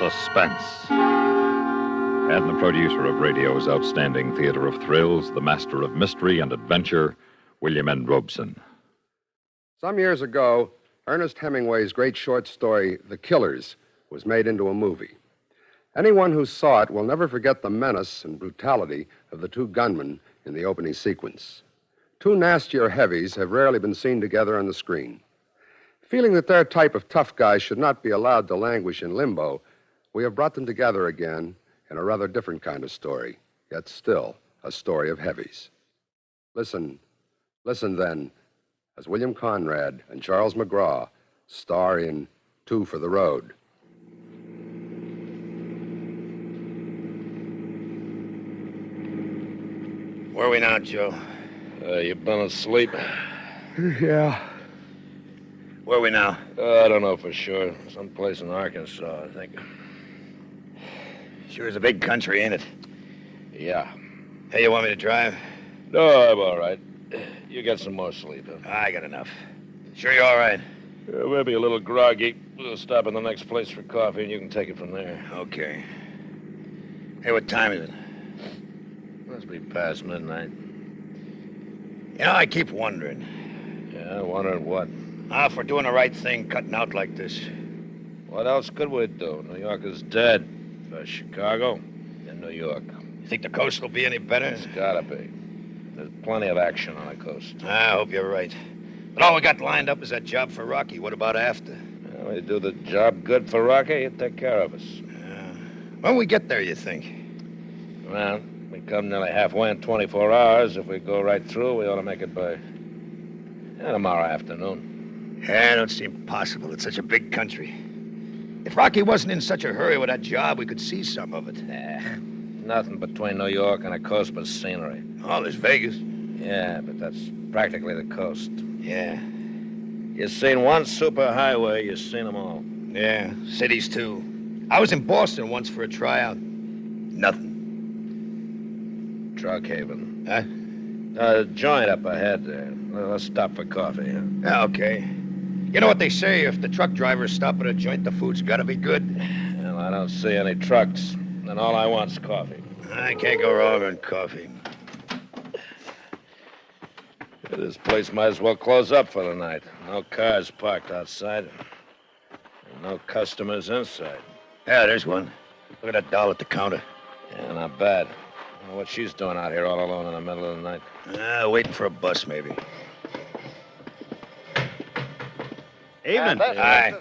Suspense. And the producer of radio's outstanding theater of thrills, the master of mystery and adventure, William N. Robson. Some years ago, Ernest Hemingway's great short story, The Killers, was made into a movie. Anyone who saw it will never forget the menace and brutality of the two gunmen in the opening sequence. Two nastier heavies have rarely been seen together on the screen. Feeling that their type of tough guys should not be allowed to languish in limbo, we have brought them together again in a rather different kind of story, yet still a story of heavies. Listen then, as William Conrad and Charles McGraw star in Two for the Road. Where are we now, Joe? You've been asleep? Yeah. Where are we now? I don't know for sure. Someplace in Arkansas, I think. Sure is a big country, ain't it? Yeah. Hey, you want me to drive? No, I'm all right. You get some more sleep, huh? I got enough. Sure you're all right? Maybe a little groggy. We'll stop in the next place for coffee, and you can take it from there. Okay. Hey, what time is it? Must be past midnight. You know, I keep wondering. Yeah, wondering what? If we're doing the right thing, cutting out like this. What else could we do? New York is dead. Chicago and New York. You think the coast will be any better? It's gotta be. There's plenty of action on the coast. I hope you're right. But all we got lined up is that job for Rocky. What about after? Well, we do the job good for Rocky, he'll take care of us. When we get there, you think? Well, we come nearly halfway in 24 hours. If we go right through, we ought to make it by tomorrow afternoon. Yeah, it don't seem possible. It's such a big country. If Rocky wasn't in such a hurry with that job, we could see some of it. Nothing between New York and the coast but scenery. Oh, there's Vegas. Yeah, but that's practically the coast. Yeah. You've seen one superhighway, you've seen them all. Yeah, cities, too. I was in Boston once for a tryout. Nothing. Drug haven. Huh? Joint up ahead there. Let's stop for coffee, huh? Yeah, okay. You know what they say, if the truck drivers stop at a joint, the food's gotta be good. Well, I don't see any trucks, and all I want's coffee. I can't go wrong on coffee. This place might as well close up for the night. No cars parked outside, and no customers inside. Yeah, there's one. Look at that doll at the counter. Yeah, not bad. I don't know what she's doing out here all alone in the middle of the night. Waiting for a bus, maybe. Evening. Aye.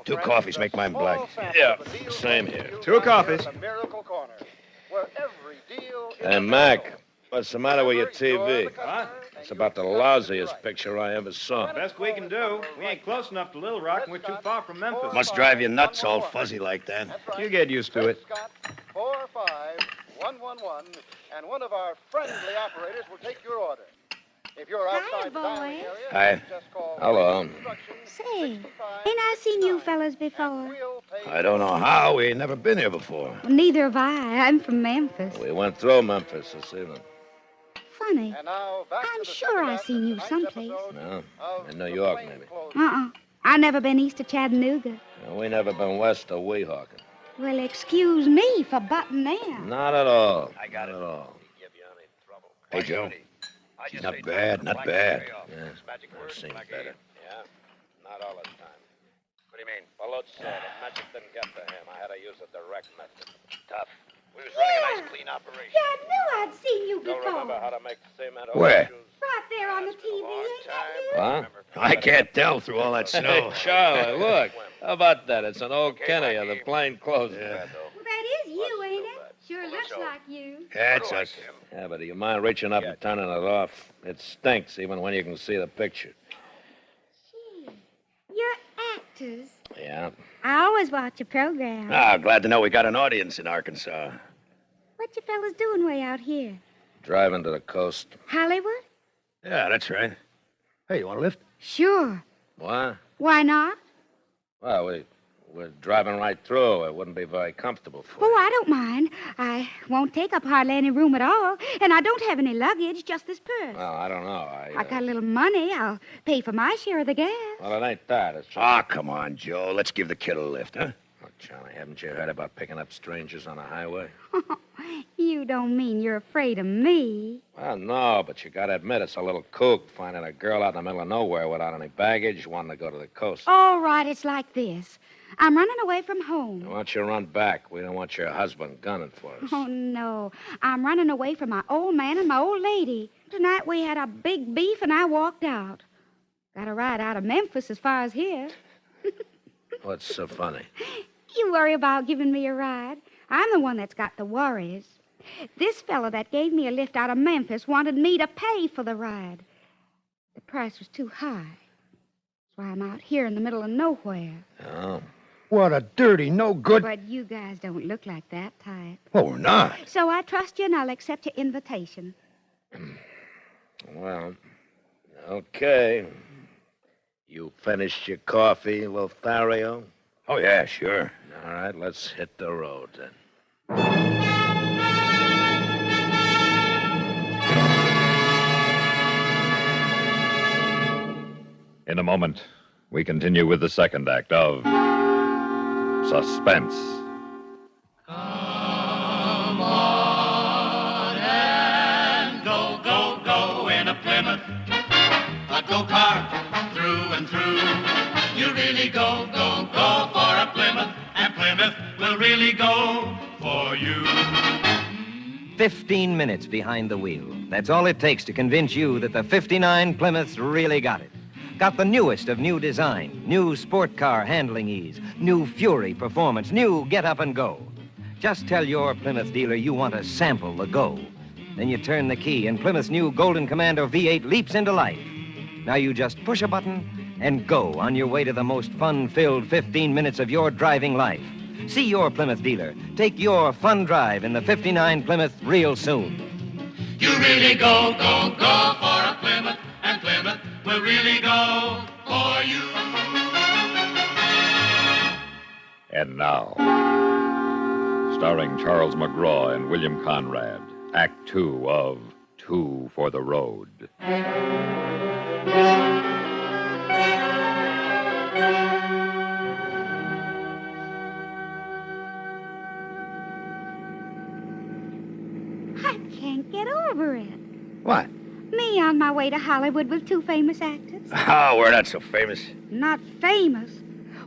2 coffees, make mine black. Yeah, same here. 2 coffees. Hey, Mac, what's the matter with your TV? What? It's about the lousiest picture I ever saw. Best we can do. We ain't close enough to Little Rock, and we're too far from Memphis. Must drive you nuts all fuzzy like that. You get used to it. 45111, and one of our friendly operators will take your order. If you're outside the dining area, Hi. just call Hello. Say, ain't I seen you fellas before? I don't know how. We ain't never been here before. Well, neither have I. I'm from Memphis. We went through Memphis this evening. Funny. And now back I'm to the sure I second seen you act of someplace. tonight's episode No, of in New York, maybe. Plainclothes. I never been east of Chattanooga. We never been west of Weehawken. Well, excuse me for butting in. Not at all. I got it. Not at all. Hey, Joe. Not bad, not bad. Yeah, I've seen better. Yeah, not all the time. What do you mean? Balot said if magic didn't get to him, I had to use a direct method. Tough. We was running a nice, clean operation. Yeah, I knew I'd seen you Don't remember before. how to make cement Where? overshoes. Right there on the TV, ain't that you? What? I can't tell through all that snow. Hey, Charlie, look. How about that? It's an old Kenny of the plain clothes. Yeah. Well, that is you, ain't it? Sure looks like you. Yeah, it's us. Yeah, but do you mind reaching up and turning it off? It stinks even when you can see the picture. Gee, you're actors. Yeah. I always watch your program. Glad to know we got an audience in Arkansas. What you fellas doing way out here? Driving to the coast. Hollywood? Yeah, that's right. Hey, you want a lift? Sure. What? Why not? Well, we're driving right through. It wouldn't be very comfortable for Oh, you. I don't mind. I won't take up hardly any room at all. And I don't have any luggage, just this purse. Well, I don't know. I got a little money. I'll pay for my share of the gas. Well, it ain't that. It's just... Come on, Joe. Let's give the kid a lift, huh? Oh, Charlie, haven't you heard about picking up strangers on a highway? You don't mean you're afraid of me? Well, no, but you gotta admit it's a little kook finding a girl out in the middle of nowhere without any baggage wanting to go to the coast. All right, it's like this. I'm running away from home. Why don't you run back? We don't want your husband gunning for us. Oh, no. I'm running away from my old man and my old lady. Tonight we had a big beef and I walked out. Got a ride out of Memphis as far as here. What's so funny? You worry about giving me a ride. I'm the one that's got the worries. This fellow that gave me a lift out of Memphis wanted me to pay for the ride. The price was too high. That's why I'm out here in the middle of nowhere. Oh. What a dirty, no good... But you guys don't look like that type. Oh, we're not. So I trust you and I'll accept your invitation. Well, okay. You finished your coffee, Lothario? Oh, yeah, sure. All right, let's hit the road then. In a moment, we continue with the second act of Suspense. Come on and go, go, go in a Plymouth, a go-kart through and through. You really go, go, go for a Plymouth, and Plymouth will really go for you. 15 minutes behind the wheel. That's all it takes to convince you that the 59 Plymouth's really got it. Got the newest of new design, new sport car handling ease, new Fury performance, new get up and go. Just tell your Plymouth dealer you want to sample the go. Then you turn the key and Plymouth's new Golden Commando V8 leaps into life. Now you just push a button and go on your way to the most fun-filled 15 minutes of your driving life. See your Plymouth dealer. Take your fun drive in the 59 Plymouth real soon. You really go, go, go for a Plymouth, and Plymouth will really go for you. And now, starring Charles McGraw and William Conrad, Act Two of Two for the Road. I can't get over it. What? Me on my way to Hollywood with two famous actors. Oh, we're not so famous. Not famous?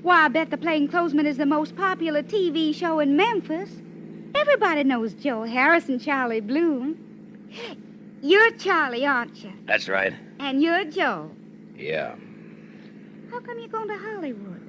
Why, I bet the Plainclothesman is the most popular TV show in Memphis. Everybody knows Joe Harris and Charlie Bloom. You're Charlie, aren't you? That's right. And you're Joe. Yeah. How come you're going to Hollywood?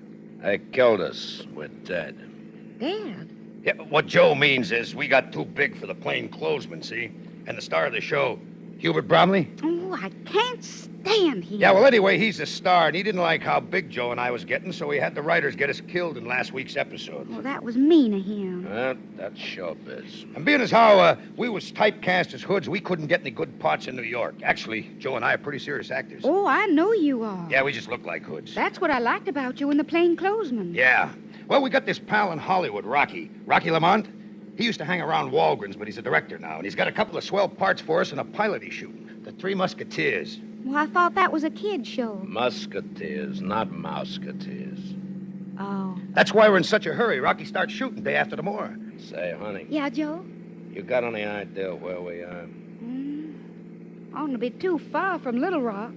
They killed us. We're dead. Dad. Yeah, what Joe means is we got too big for the Plainclothesman, see? And the star of the show, Hubert Bromley. Oh, I can't stand him. Yeah, well, anyway, he's the star, and he didn't like how big Joe and I was getting, so he had the writers get us killed in last week's episode. Well, that was mean of him. Well, that's showbiz. And being as how we was typecast as hoods, we couldn't get any good parts in New York. Actually, Joe and I are pretty serious actors. Oh, I know you are. Yeah, we just look like hoods. That's what I liked about you in the Plainclothesman. Yeah. Well, we got this pal in Hollywood, Rocky Lamont. He used to hang around Walgreens, but he's a director now, and he's got a couple of swell parts for us in a pilot he's shooting. The Three Musketeers. Well, I thought that was a kid show. Musketeers, not mouseketeers. Oh. That's why we're in such a hurry. Rocky starts shooting day after tomorrow. Say, honey, Yeah, Joe? you got any idea where we are? Oughtn't to be too far from Little Rock.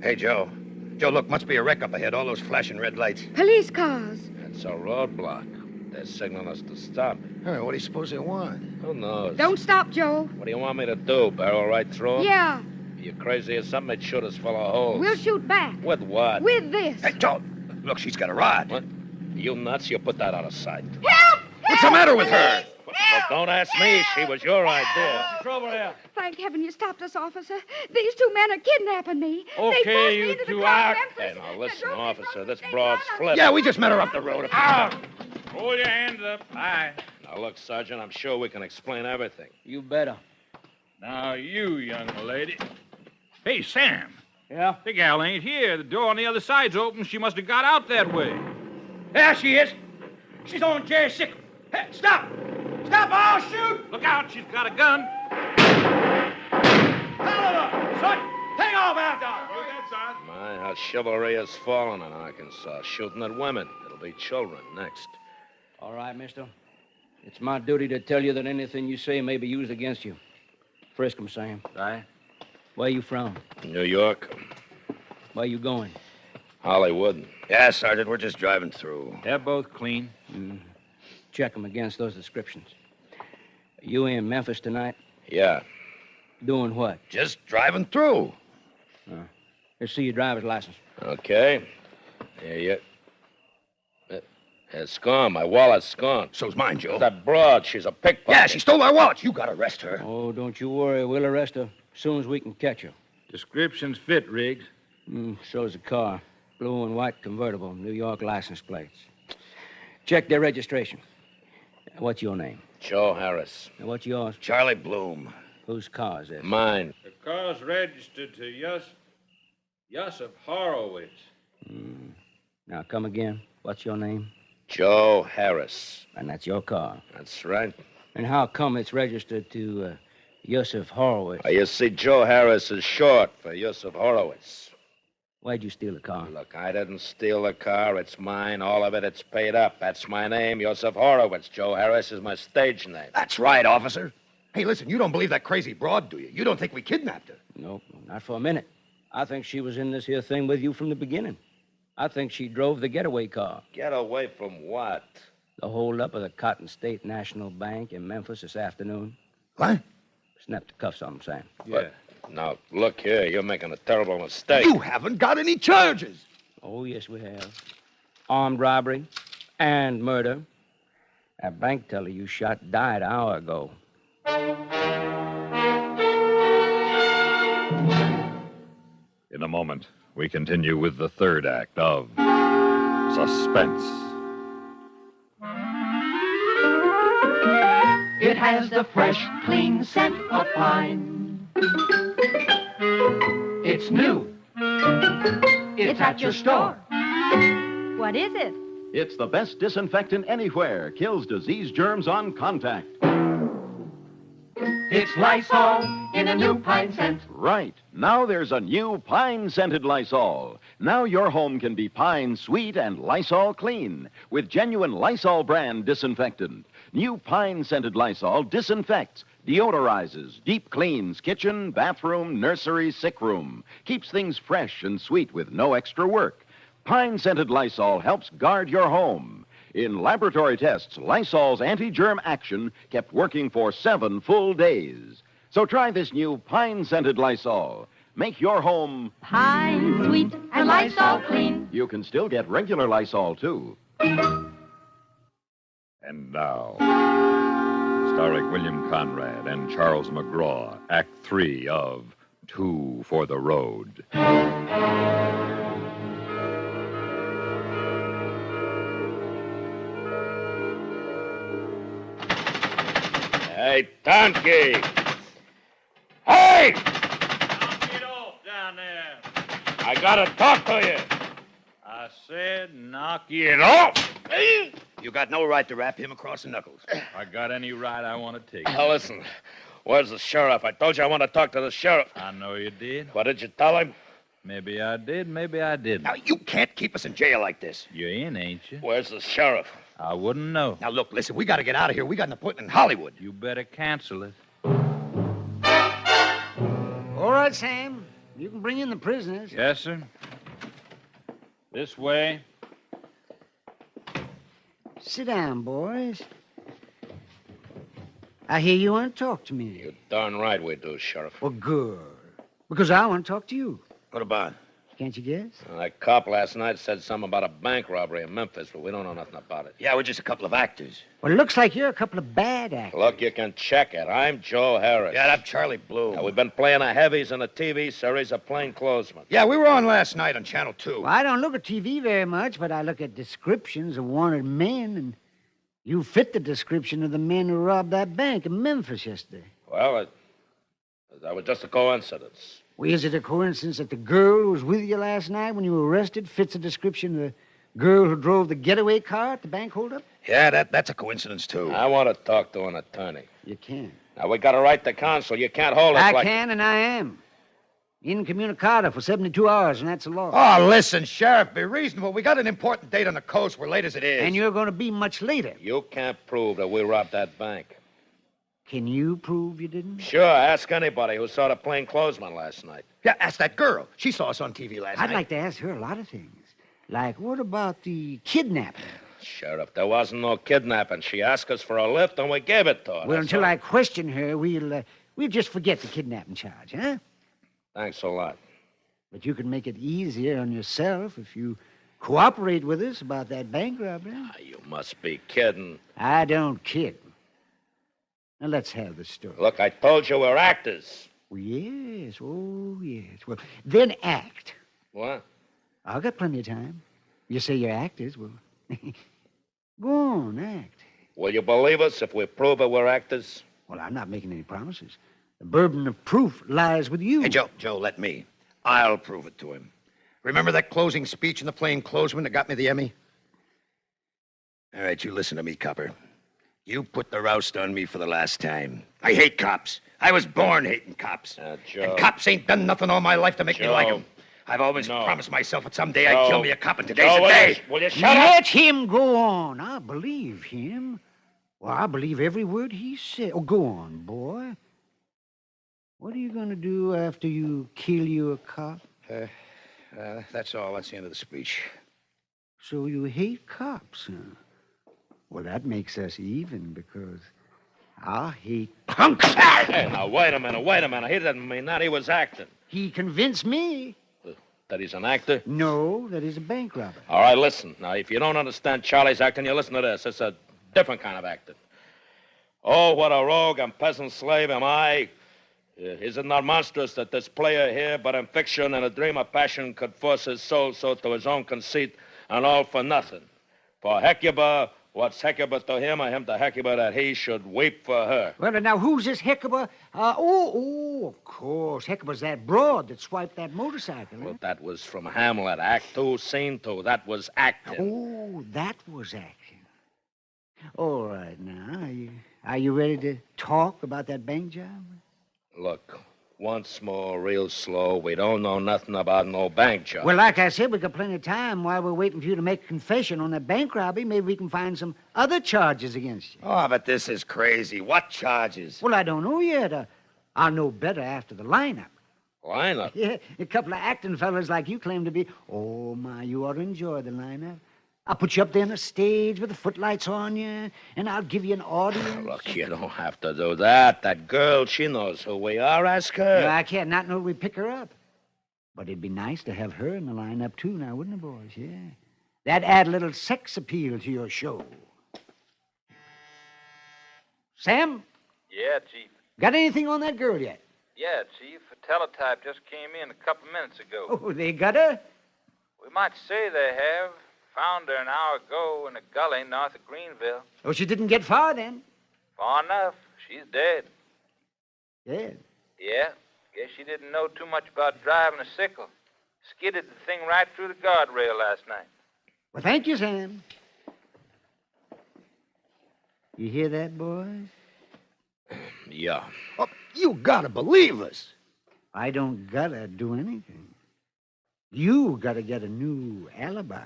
Hey, Joe. Joe, look, must be a wreck up ahead. All those flashing red lights. Police cars. It's a roadblock. They're signaling us to stop. Hey, what do you suppose they want? Who knows? Don't stop, Joe. What do you want me to do? Barrel right through 'em? Yeah, You crazy or something? They'd shoot us full of holes. we'll shoot back. With what? With this. Hey, Joe, look, she's got a rod. What? You nuts? You put that out of sight. Help! What's the matter with her? Well, don't ask me. She was your idea. Trouble here. Thank heaven you stopped us, officer. These two men are kidnapping me. Okay, they forced me you into the two car out. in Memphis. Hey, now listen, They drove me officer, across this the state broad's line. flipped. Yeah, we just met her up the road. Hold your hands up. Aye. Now, look, Sergeant, I'm sure we can explain everything. You better. Now, you, young lady. Hey, Sam. Yeah? The gal ain't here. The door on the other side's open. She must have got out that way. There she is. She's on Jerry Sickle. Hey, stop! Stop! I'll shoot! Look out, she's got a gun. Oliver! Son! Hang on, man! You that, son? My, how chivalry has fallen in Arkansas. Shooting at women. It'll be children next. All right, mister. It's my duty to tell you that anything you say may be used against you. Frisk him, Sam. Aye? Where you from? New York. Where you going? Hollywood. Yeah, Sergeant, we're just driving through. They're both clean. Check them against those descriptions. You in Memphis tonight? Yeah. Doing what? Just driving through. Let's see your driver's license. Okay. Yeah. It's gone. My wallet's gone. So's mine, Joe. That broad, she's a pickpocket. Yeah, she stole our wallet. You gotta arrest her. Oh, don't you worry. We'll arrest her as soon as we can catch her. Descriptions fit, Riggs. So's the car. Blue and white convertible, New York license plates. Check their registration. What's your name? Joe Harris. And what's yours? Charlie Bloom. Whose car is this? Mine. The car's registered to Yusuf Horowitz. Now, come again. What's your name? Joe Harris. And that's your car. That's right. And how come it's registered to Yusuf Horowitz? You see, Joe Harris is short for Yusuf Horowitz. Why'd you steal the car? Look, I didn't steal the car. It's mine. All of it, it's paid up. That's my name, Yusuf Horowitz. Joe Harris is my stage name. That's right, officer. Hey, listen, you don't believe that crazy broad, do you? You don't think we kidnapped her? Nope, not for a minute. I think she was in this here thing with you from the beginning. I think she drove the getaway car. Get away from what? The holdup of the Cotton State National Bank in Memphis this afternoon. What? Snap the cuffs on him, Sam. Yeah. Now, look here. You're making a terrible mistake. You haven't got any charges. Oh, yes, we have. Armed robbery and murder. That bank teller you shot died an hour ago. In a moment, we continue with the third act of Suspense. It has the fresh, clean scent of pine. It's new. It's at your store. What is it? It's the best disinfectant anywhere. Kills disease germs on contact. It's Lysol in a new pine scent. Right. Now there's a new pine-scented Lysol. Now your home can be pine sweet and Lysol clean with genuine Lysol brand disinfectant. New pine-scented Lysol disinfects, deodorizes, deep cleans kitchen, bathroom, nursery, sick room. Keeps things fresh and sweet with no extra work. Pine-scented Lysol helps guard your home. In laboratory tests, Lysol's anti-germ action kept working for 7 full days. So try this new pine-scented Lysol. Make your home Pine sweet and Lysol clean. You can still get regular Lysol, too. And now, starring William Conrad and Charles McGraw, Act 3 of Two for the Road. Hey, donkey! Hey! Knock it off down there. I gotta talk to you. I said knock it off. You got no right to rap him across the knuckles. I got any right I want to take. Now, listen. Where's the sheriff? I told you I want to talk to the sheriff. I know you did. What did you tell him? Maybe I did, maybe I didn't. Now, you can't keep us in jail like this. You're in, ain't you? Where's the sheriff? I wouldn't know. Now, look, listen, we got to get out of here. We got an appointment in Hollywood. You better cancel it. All right, Sam. You can bring in the prisoners. Yes, sir. This way. Sit down, boys. I hear you want to talk to me. You're darn right we do, Sheriff. Well, good. Because I want to talk to you. What about? Can't you guess? That cop last night said something about a bank robbery in Memphis, but we don't know nothing about it. Yeah, we're just a couple of actors. Well, it looks like you're a couple of bad actors. Look, you can check it. I'm Joe Harris. Yeah, I'm Charlie Bloom. Now, we've been playing the heavies in a TV series of plainclothesmen. Yeah, we were on last night on Channel 2. Well, I don't look at TV very much, but I look at descriptions of wanted men, and you fit the description of the men who robbed that bank in Memphis yesterday. Well, that was just a coincidence. Well, is it a coincidence that the girl who was with you last night when you were arrested fits the description of the girl who drove the getaway car at the bank holdup? Yeah, that's a coincidence, too. I want to talk to an attorney. You can. Now, we got a right to counsel. You can't hold us I like... can, and I am. Incommunicado for 72 hours, and that's the law. Oh, listen, Sheriff, be reasonable. We got an important date on the coast. We're late as it is. And you're going to be much later. You can't prove that we robbed that bank. Can you prove you didn't? Sure, ask anybody who saw the plainclothesman last night. Yeah, ask that girl. She saw us on TV last night. I'd like to ask her a lot of things. Like, what about the kidnapping? Sheriff, there wasn't no kidnapping. She asked us for a lift, and we gave it to her. Well, That's until all. I question her, we'll just forget the kidnapping charge, huh? Thanks a lot. But you can make it easier on yourself if you cooperate with us about that bank robbery. You must be kidding. I don't kid. Now, let's have the story. Look, I told you we're actors. Well, yes. Oh, yes. Well, then act. What? I've got plenty of time. You say you're actors. Well, go on, act. Will you believe us if we prove that we're actors? Well, I'm not making any promises. The burden of proof lies with you. Hey, Joe, let me. I'll prove it to him. Remember that closing speech in the plainclothesman that got me the Emmy? All right, you listen to me, copper. You put the roust on me for the last time. I hate cops. I was born hating cops. Joe. And cops ain't done nothing all my life to make me like them. I've always promised myself that someday I'd kill me a cop, and today's the day. Will you shut Let up? him go on. I believe him. Well, I believe every word he said. Oh, go on, boy. What are you going to do after you kill you a cop? That's all. That's the end of the speech. So you hate cops, huh? Well, that makes us even, because I hate punks. Hey, now, wait a minute. He didn't mean that. He was acting. He convinced me. That he's an actor? No, that he's a bank robber. All right, listen. Now, if you don't understand Charlie's acting, you listen to this. It's a different kind of acting. Oh, what a rogue and peasant slave am I. Is it not monstrous that this player here, but in fiction and a dream of passion, could force his soul so to his own conceit, and all for nothing? For Hecuba, what's Hecuba to him, or him to Hecuba, that he should weep for her? Well, now, who's this Hecuba? Of course. Hecuba's that broad that swiped that motorcycle. Well, that was from Hamlet, Act 2, Scene 2. That was acting. Oh, that was acting. All right, now, are you ready to talk about that bank job? Look, once more, real slow. We don't know nothing about no bank job. Well, like I said, we got plenty of time while we're waiting for you to make a confession on that bank robbery. Maybe we can find some other charges against you. Oh, but this is crazy. What charges? Well, I don't know yet. I'll know better after the lineup. Lineup? Yeah, a couple of acting fellas like you claim to be. Oh, my, you ought to enjoy the lineup. I'll put you up there on the stage with the footlights on you, and I'll give you an audience. Look, you don't have to do that. That girl, she knows who we are. Ask her. No, I can't not know we pick her up. But it'd be nice to have her in the lineup, too, now, wouldn't it, boys? Yeah. That'd add a little sex appeal to your show. Sam? Yeah, Chief. Got anything on that girl yet? Yeah, Chief. A teletype just came in a couple minutes ago. Oh, they got her? We might say they have. Found her an hour ago in a gully north of Greenville. Oh, she didn't get far, then? Far enough. She's dead. Dead? Yeah. Guess she didn't know too much about driving a sickle. Skidded the thing right through the guardrail last night. Well, thank you, Sam. You hear that, boys? Yeah. Oh, you gotta believe us. I don't gotta do anything. You gotta get a new alibi.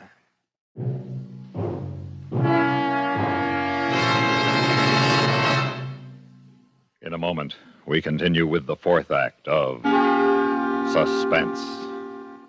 In a moment, we continue with the fourth act of Suspense.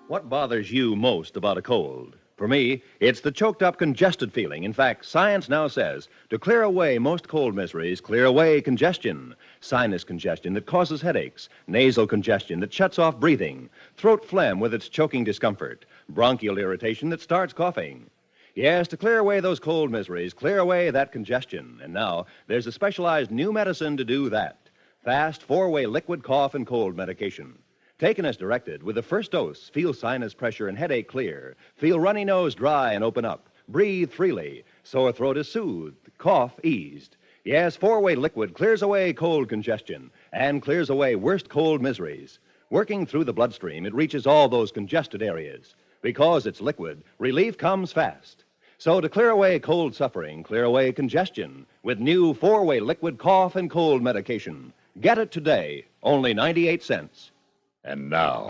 What bothers you most about a cold? For me, it's the choked up, congested feeling. In fact, science now says to clear away most cold miseries, clear away congestion. Sinus congestion that causes headaches, nasal congestion that shuts off breathing, throat phlegm with its choking discomfort, bronchial irritation that starts coughing. Yes, to clear away those cold miseries, clear away that congestion. And now, there's a specialized new medicine to do that. Fast, four-way liquid cough and cold medication. Taken as directed, with the first dose, feel sinus pressure and headache clear. Feel runny nose dry and open up. Breathe freely. Sore throat is soothed. Cough eased. Yes, four-way liquid clears away cold congestion and clears away worst cold miseries. Working through the bloodstream, it reaches all those congested areas. Because it's liquid, relief comes fast. So to clear away cold suffering, clear away congestion with new four-way liquid cough and cold medication. Get it today, only 98 cents. And now,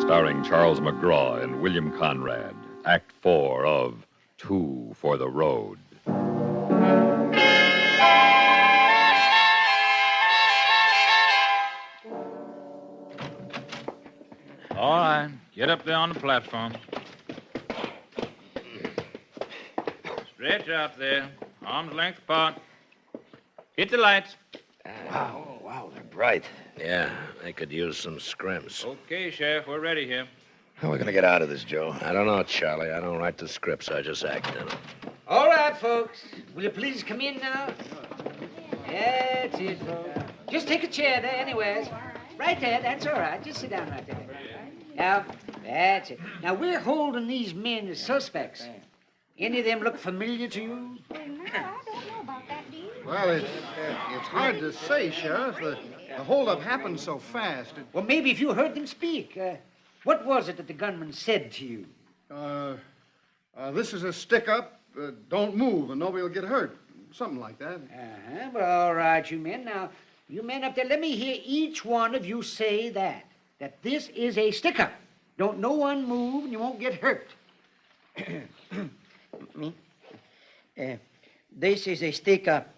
starring Charles McGraw and William Conrad, Act 4 of Two for the Road. All right, get up there on the platform. Stretch out there, arm's length apart. Hit the lights. Wow, they're bright. Yeah, they could use some scrims. Okay, Sheriff, we're ready here. How are we going to get out of this, Joe? I don't know, Charlie. I don't write the scripts. I just act in them. All right, folks. Will you please come in now? That's it, folks. Just take a chair there, anyways. Right there, that's all right. Just sit down right there. Now, that's it. Now, we're holding these men as suspects. Any of them look familiar to you? Well, no, I don't know about that, do you? Well, it's hard to say, Sheriff. The holdup happened so fast. Well, maybe if you heard them speak. What was it that the gunman said to you? This is a stick-up. Don't move, and nobody will get hurt. Something like that. Uh-huh. Well, all right, you men. Now, you men up there, let me hear each one of you say that this is a stick-up. Don't no one move, and you won't get hurt. Me? This is a stick-up.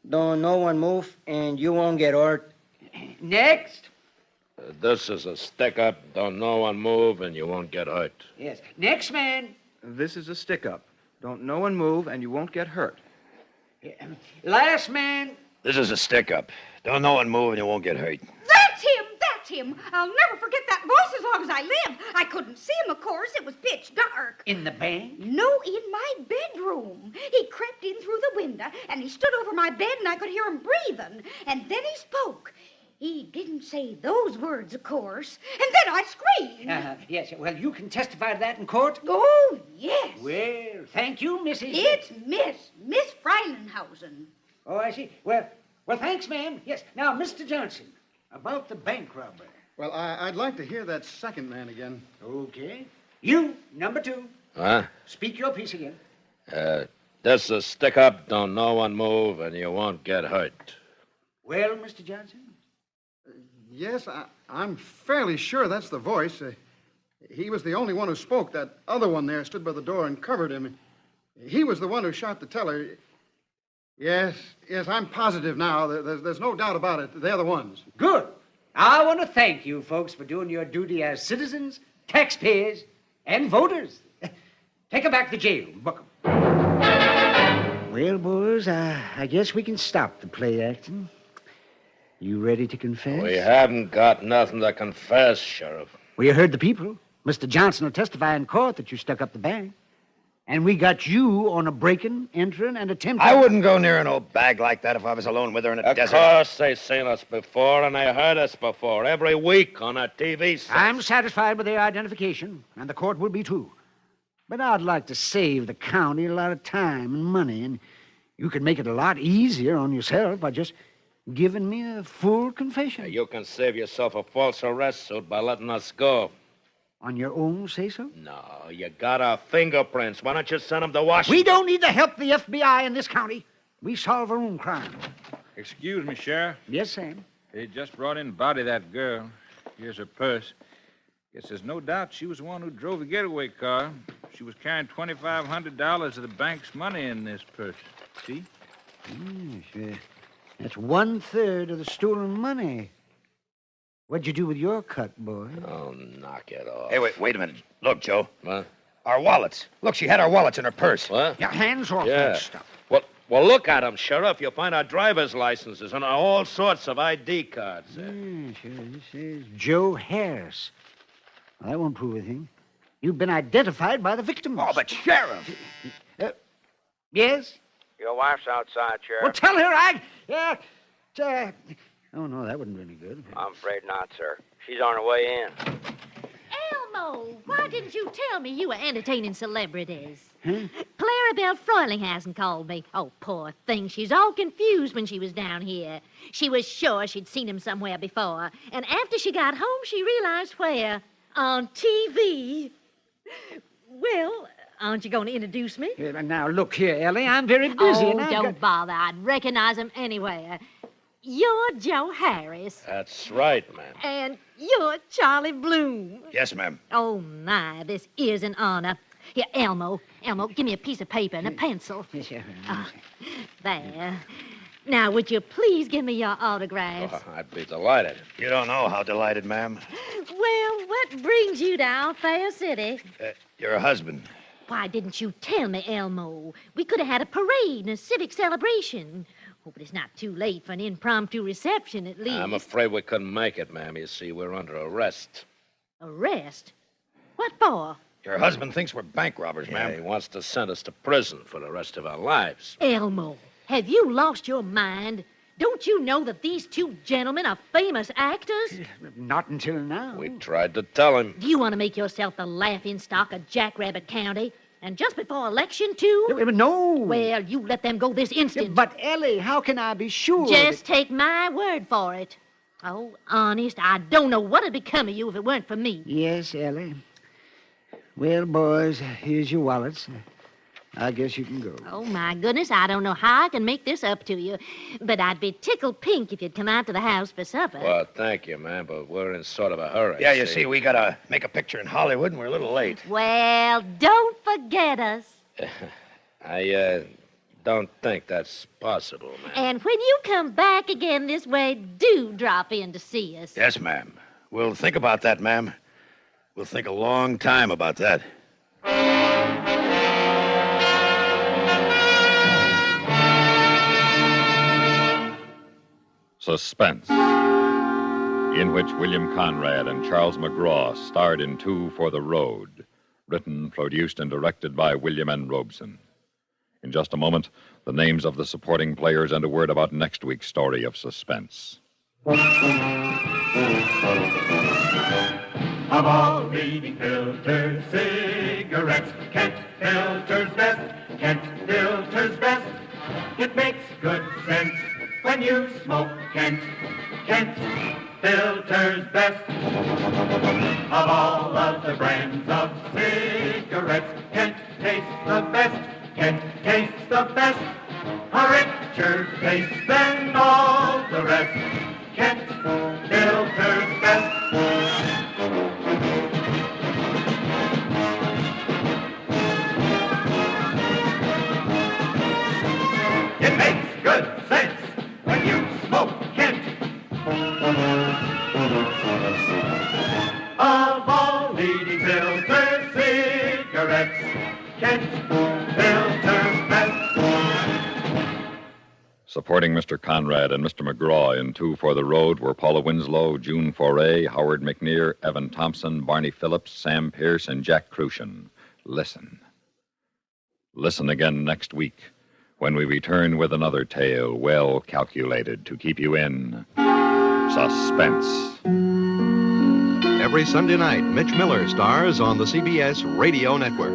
Don't no one move, and you won't get hurt. Next. This is a stick-up. Don't no one move, and you won't get hurt. Yes. Next man. This is a stick-up. Don't no one move, and you won't get hurt. Last man. This is a stick-up. Don't no one move and you won't get hurt. That's him! That's him! I'll never forget that voice as long as I live. I couldn't see him, of course. It was pitch dark. In the bank? No, in my bedroom. He crept in through the window, and he stood over my bed, and I could hear him breathing. And then he spoke. He didn't say those words, of course. And then I screamed. Yes, well, you can testify to that in court? Oh, yes. Well, thank you, Mrs. It's Miss Freilenhausen. Oh, I see. Well, thanks, ma'am. Yes. Now, Mr. Johnson, about the bank robbery. Well, I'd like to hear that second man again. Okay. You, number 2. Huh? Speak your piece again. This is a stick-up. Don't no one move, and you won't get hurt. Well, Mr. Johnson? Yes, I'm fairly sure that's the voice. He was the only one who spoke. That other one there stood by the door and covered him. He was the one who shot the teller. Yes, I'm positive now. There's no doubt about it. They're the ones. Good. I want to thank you folks for doing your duty as citizens, taxpayers, and voters. Take them back to jail. Book 'em. Well, boys, I guess we can stop the play acting. You ready to confess? We haven't got nothing to confess, Sheriff. Well, you heard the people. Mr. Johnson will testify in court that you stuck up the bank. And we got you on a breaking, entering, and attempting... I wouldn't go near an old bag like that if I was alone with her in a desert. Of course, they seen us before, and they heard us before, every week on a TV set. I'm satisfied with their identification, and the court will be too. But I'd like to save the county a lot of time and money, and you could make it a lot easier on yourself by just giving me a full confession. You can save yourself a false arrest suit by letting us go. On your own say-so? No, you got our fingerprints. Why don't you send them to Washington? We don't need the help of the FBI in this county. We solve our own crime. Excuse me, Sheriff. Yes, Sam? They just brought in the body of that girl. Here's her purse. Guess there's no doubt she was the one who drove the getaway car. She was carrying $2,500 of the bank's money in this purse. See? Sure. That's 1/3 of the stolen money. What'd you do with your cut, boy? Oh, knock it off. Hey, wait a minute. Look, Joe. What? Our wallets. Look, she had our wallets in her purse. What? Your hands off Yeah. that stuff. Well, look at them, Sheriff. You'll find our driver's licenses and all sorts of ID cards there. Sure. This is Joe Harris. Well, that won't prove a thing. You've been identified by the victims. Oh, but Sheriff! Yes? Your wife's outside, Sheriff. Well, tell her oh, no, that wouldn't do any good. I'm afraid not, sir. She's on her way in. Elmo, why didn't you tell me you were entertaining celebrities? Huh? Clarabelle Froilinghausen called me. Oh, poor thing. She's all confused when she was down here. She was sure she'd seen him somewhere before. And after she got home, she realized where. On TV. Well, aren't you going to introduce me? Now, look here, Ellie. I'm very busy. Oh, and I've don't bother. I'd recognize him anywhere. You're Joe Harris. That's right, ma'am. And you're Charlie Bloom. Yes, ma'am. Oh, my, this is an honor. Here, Elmo, give me a piece of paper and a pencil. Sure. There. Now, would you please give me your autographs? Oh, I'd be delighted. You don't know how delighted, ma'am. Well, what brings you to our fair city? Your husband. Why didn't you tell me, Elmo? We could have had a parade and a civic celebration. Oh, but it's not too late for an impromptu reception, at least. I'm afraid we couldn't make it, ma'am. You see, we're under arrest. Arrest? What for? Your husband thinks we're bank robbers, Yeah, ma'am. he wants to send us to prison for the rest of our lives. Elmo, have you lost your mind? Don't you know that these two gentlemen are famous actors? Not until now. We tried to tell him. Do you want to make yourself the laughingstock of Jackrabbit County? And just before election, too? No. Well, you let them go this instant. But, Ellie, how can I be sure? Just take my word for it. Oh, honest, I don't know what would become of you if it weren't for me. Yes, Ellie. Well, boys, here's your wallets. I guess you can go. Oh, my goodness, I don't know how I can make this up to you. But I'd be tickled pink if you'd come out to the house for supper. Well, thank you, ma'am, but we're in sort of a hurry. Yeah, you see, we gotta make a picture in Hollywood, and we're a little late. Well, don't forget us. I don't think that's possible, ma'am. And when you come back again this way, do drop in to see us. Yes, ma'am. We'll think about that, ma'am. We'll think a long time about that. Suspense, in which William Conrad and Charles McGraw starred in Two for the Road, written, produced, and directed by William N. Robeson. In just a moment, the names of the supporting players and a word about next week's story of Suspense. Of all leading filters, cigarettes, Kent filters best, Kent filters best. It makes good sense when you smoke Kent, Kent filters best. Of all of the brands of cigarettes, Kent tastes the best, Kent tastes the best. A richer taste than all the rest, Kent filters best. It makes good sense when you smoke Kent. Of all leading filter cigarettes, Kent filters best. Supporting Mr. Conrad and Mr. McGraw in Two for the Road were Paula Winslow, June Foray, Howard McNear, Evan Thompson, Barney Phillips, Sam Pierce, and Jack Crucian. Listen. Listen again next week when we return with another tale well calculated to keep you in suspense. Every Sunday night, Mitch Miller stars on the CBS Radio Network.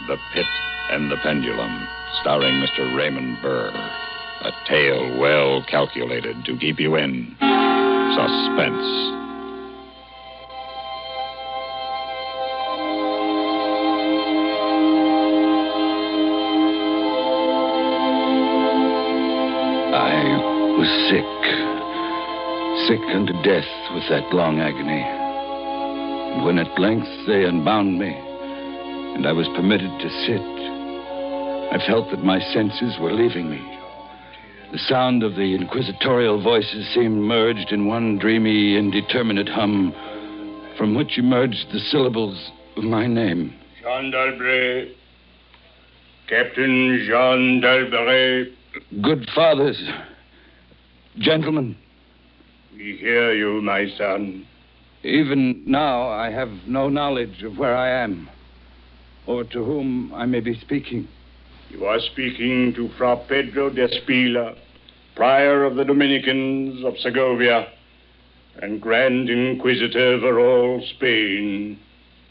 The Pit and the Pendulum, starring Mr. Raymond Burr. A tale well calculated to keep you in suspense. sick unto death with that long agony. And when at length they unbound me, and I was permitted to sit, I felt that my senses were leaving me. The sound of the inquisitorial voices seemed merged in one dreamy, indeterminate hum, from which emerged the syllables of my name. Jean d'Albret. Captain Jean d'Albret. Good fathers, gentlemen. We hear you, my son. Even now, I have no knowledge of where I am, or to whom I may be speaking. You are speaking to Fra Pedro de Espila, prior of the Dominicans of Segovia, and Grand Inquisitor over all Spain.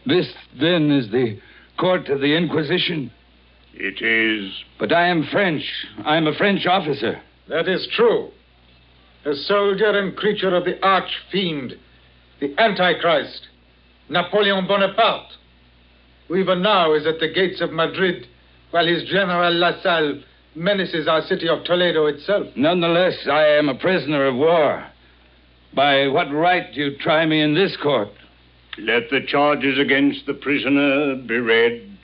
This, then, is the court of the Inquisition? It is. But I am French. I am a French officer. That is true. A soldier and creature of the arch-fiend, the Antichrist, Napoleon Bonaparte, who even now is at the gates of Madrid, while his General La Salle menaces our city of Toledo itself. Nonetheless, I am a prisoner of war. By what right do you try me in this court? Let the charges against the prisoner be read.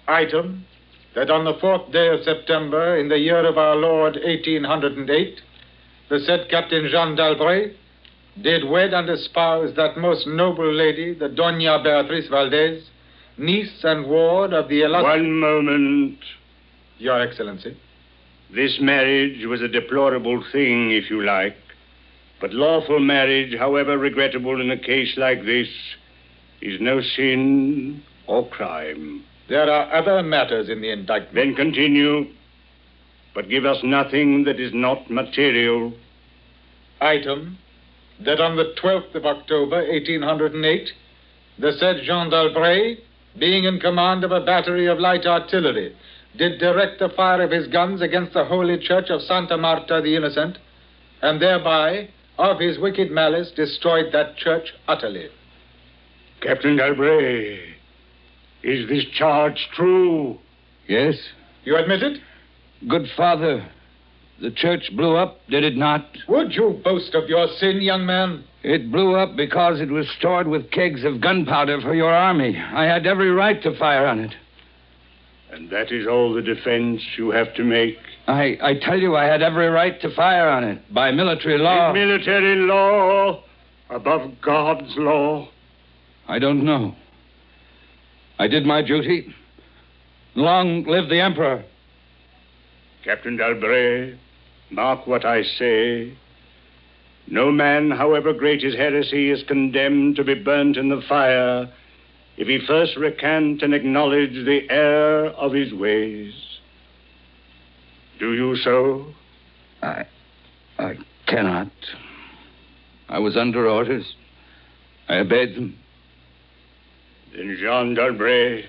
Item, that on the 4th day of September, in the year of our Lord 1808, the said Captain Jean d'Albret did wed and espouse that most noble lady, the Doña Beatriz Valdez, niece and ward of the One moment. Your Excellency. This marriage was a deplorable thing, if you like. But lawful marriage, however regrettable in a case like this, is no sin or crime. There are other matters in the indictment. Then continue, but give us nothing that is not material. Item, that on the 12th of October, 1808, the said Jean d'Albret, being in command of a battery of light artillery, did direct the fire of his guns against the holy church of Santa Marta the Innocent, and thereby, of his wicked malice, destroyed that church utterly. Captain d'Albret, is this charge true? Yes. You admit it? Good father, the church blew up, did it not? Would you boast of your sin, young man? It blew up because it was stored with kegs of gunpowder for your army. I had every right to fire on it. And that is all the defense you have to make? I tell you, I had every right to fire on it by military law. Is military law above God's law? I don't know. I did my duty. Long live the Emperor. Captain d'Albret, mark what I say. No man, however great his heresy, is condemned to be burnt in the fire if he first recant and acknowledge the error of his ways. Do you so? I cannot. I was under orders. I obeyed them. Then, Jean d'Albret,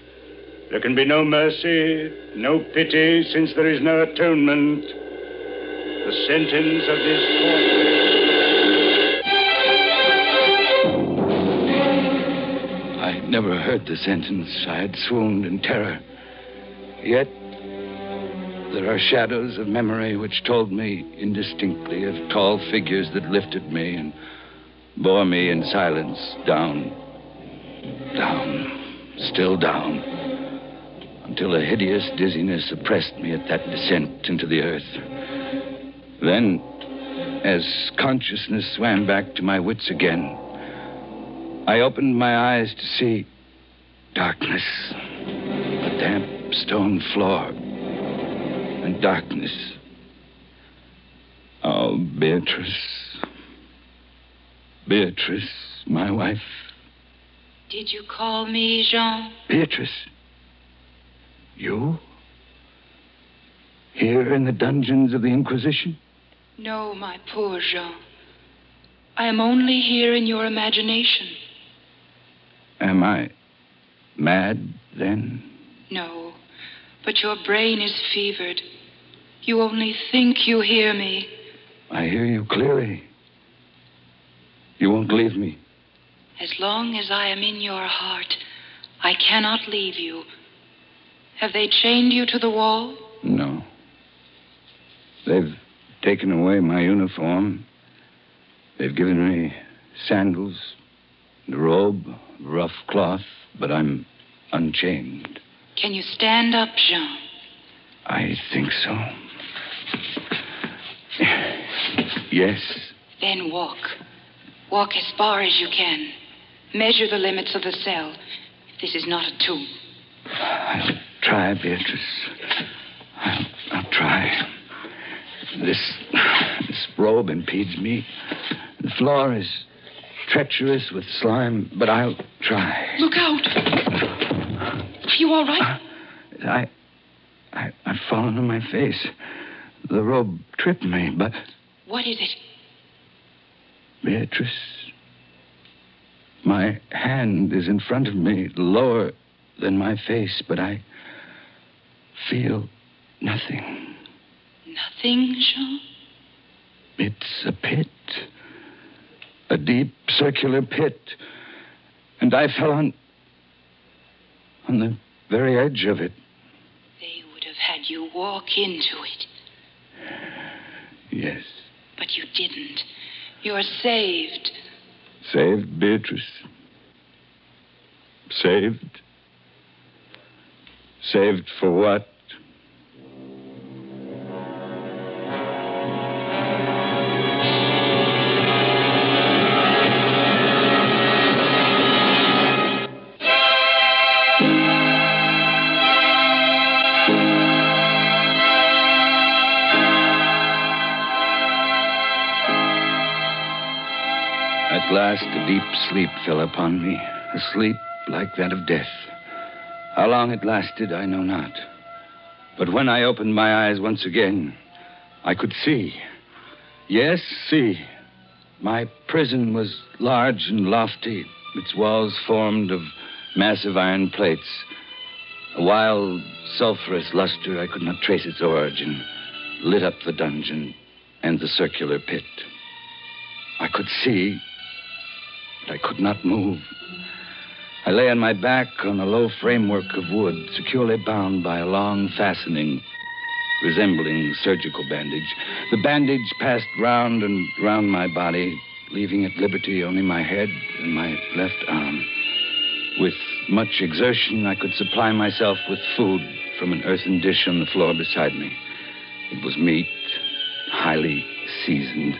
there can be no mercy, no pity, since there is no atonement. The sentence of this court... I never heard the sentence. I had swooned in terror. Yet, there are shadows of memory which told me indistinctly of tall figures that lifted me and bore me in silence down, still down, until a hideous dizziness oppressed me at that descent into the earth. Then, as consciousness swam back to my wits again, I opened my eyes to see darkness, a damp stone floor, and darkness. Oh, Beatrice. Beatrice, my wife. Did you call me, Jean? Beatrice. You? Here in the dungeons of the Inquisition? No, my poor Jean. I am only here in your imagination. Am I mad, then? No, but your brain is fevered. You only think you hear me. I hear you clearly. You won't leave me. As long as I am in your heart, I cannot leave you. Have they chained you to the wall? No. They've taken away my uniform They've given me sandals, a robe, rough cloth, but I'm unchained. Can you stand up, Jean? I think so. Yes. Then walk. Walk as far as you can. Measure the limits of the cell. This is not a tomb. I'll try, Beatrice. I'll try. This robe impedes me. The floor is treacherous with slime, but I'll try. Look out! Are you all right? I've fallen on my face. The robe tripped me, but... What is it? Beatrice, my hand is in front of me, lower than my face, but I feel nothing. Nothing, Jean? It's a pit. A deep circular pit. And I fell on the very edge of it. They would have had you walk into it. Yes. But you didn't. You're saved. Saved, Beatrice? Saved? Saved for what? At last, a deep sleep fell upon me, a sleep like that of death. How long it lasted, I know not. But when I opened my eyes once again, I could see. Yes, see. My prison was large and lofty, its walls formed of massive iron plates. A wild, sulphurous luster, I could not trace its origin, lit up the dungeon and the circular pit. I could see, but I could not move. I lay on my back on a low framework of wood, securely bound by a long fastening resembling surgical bandage. The bandage passed round and round my body, leaving at liberty only my head and my left arm. With much exertion, I could supply myself with food from an earthen dish on the floor beside me. It was meat, highly seasoned,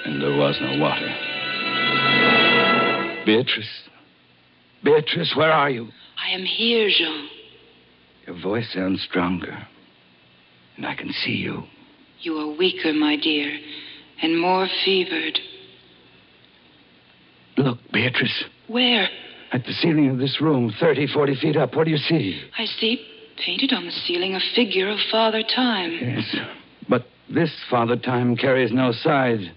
and there was no water. Beatrice? Beatrice, where are you? I am here, Jean. Your voice sounds stronger, and I can see you. You are weaker, my dear, and more fevered. Look, Beatrice. Where? At the ceiling of this room, 30, 40 feet up. What do you see? I see, painted on the ceiling, a figure of Father Time. Yes, but this Father Time carries no scythe.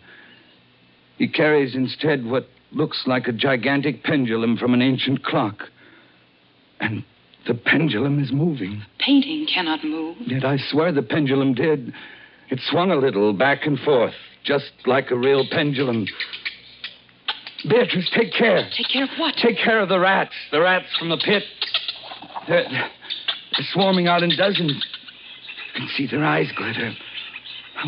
He carries instead what looks like a gigantic pendulum from an ancient clock. And the pendulum is moving. Painting cannot move. Yet I swear the pendulum did. It swung a little back and forth, just like a real pendulum. Beatrice, take care. Take care of what? Take care of the rats from the pit. They're swarming out in dozens. You can see their eyes glitter.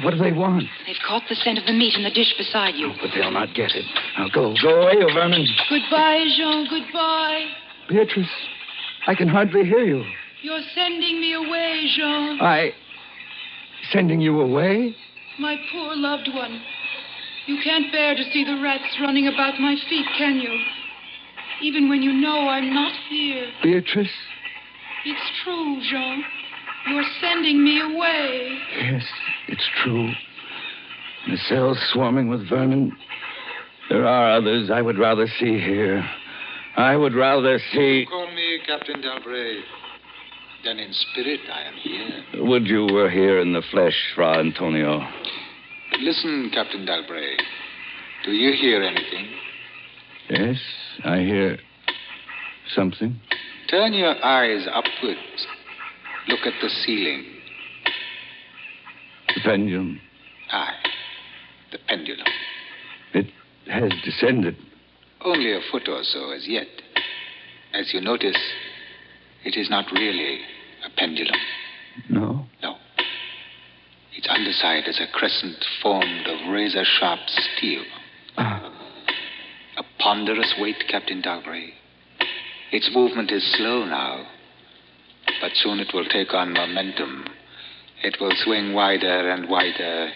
What do they want? They've caught the scent of the meat in the dish beside you. Oh, but they'll not get it. Now go away, you vermin. Goodbye, Jean, goodbye. Beatrice, I can hardly hear you. You're sending me away, Jean. Sending you away? My poor loved one. You can't bear to see the rats running about my feet, can you? Even when you know I'm not here. Beatrice? It's true, Jean. You're sending me away. Yes, it's true. The cell's swarming with vermin. There are others I would rather see here. I would rather see... You call me Captain Dalbray. Then in spirit I am here. Would you were here in the flesh, Fra Antonio. Listen, Captain Dalbray. Do you hear anything? Yes, I hear something. Turn your eyes upwards. Look at the ceiling. The pendulum. Aye, the pendulum. It has descended. Only a foot or so as yet. As you notice, it is not really a pendulum. No? No. Its underside is a crescent formed of razor-sharp steel. ponderous weight, Captain Dalbury. Its movement is slow now, but soon it will take on momentum. It will swing wider and wider,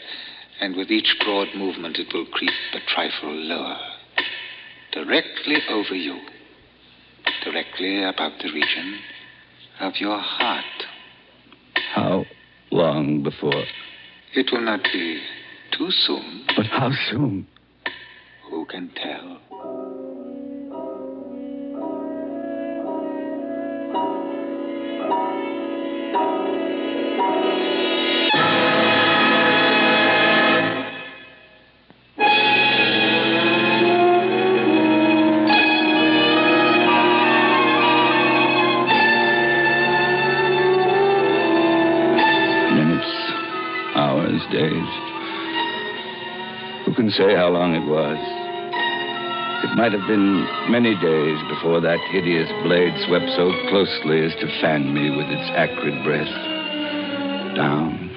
and with each broad movement it will creep a trifle lower. Directly over you. Directly above the region of your heart. How long before? It will not be too soon. But how soon? Who can tell? Days. Who can say how long it was? It might have been many days before that hideous blade swept so closely as to fan me with its acrid breath. Down,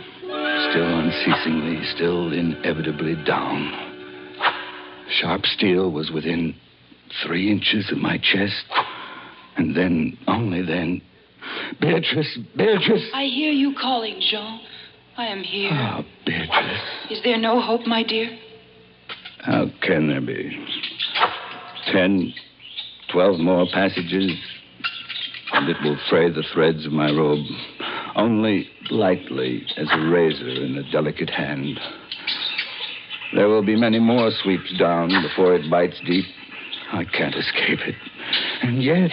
still unceasingly, still inevitably down. Sharp steel was within 3 inches of my chest, and then, only then, Beatrice, Beatrice! I hear you calling, Jean. I am here. Oh, Beatrice. Is there no hope, my dear? How can there be? 10, 12 more passages, and it will fray the threads of my robe, only lightly as a razor in a delicate hand. There will be many more sweeps down before it bites deep. I can't escape it. And yet...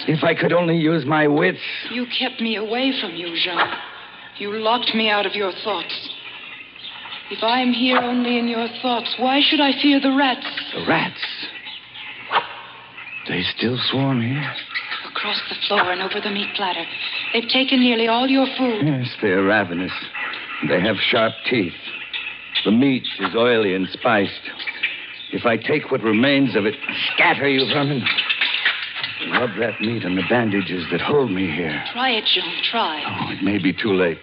if I could only use my wits... You kept me away from you, Jean. You locked me out of your thoughts. If I am here only in your thoughts, why should I fear the rats? The rats? They still swarm here? Across the floor and over the meat platter. They've taken nearly all your food. Yes, they're ravenous. They have sharp teeth. The meat is oily and spiced. If I take what remains of it, scatter you vermin. Rub that meat on the bandages that hold me here. Try it, Jean, try. Oh, it may be too late.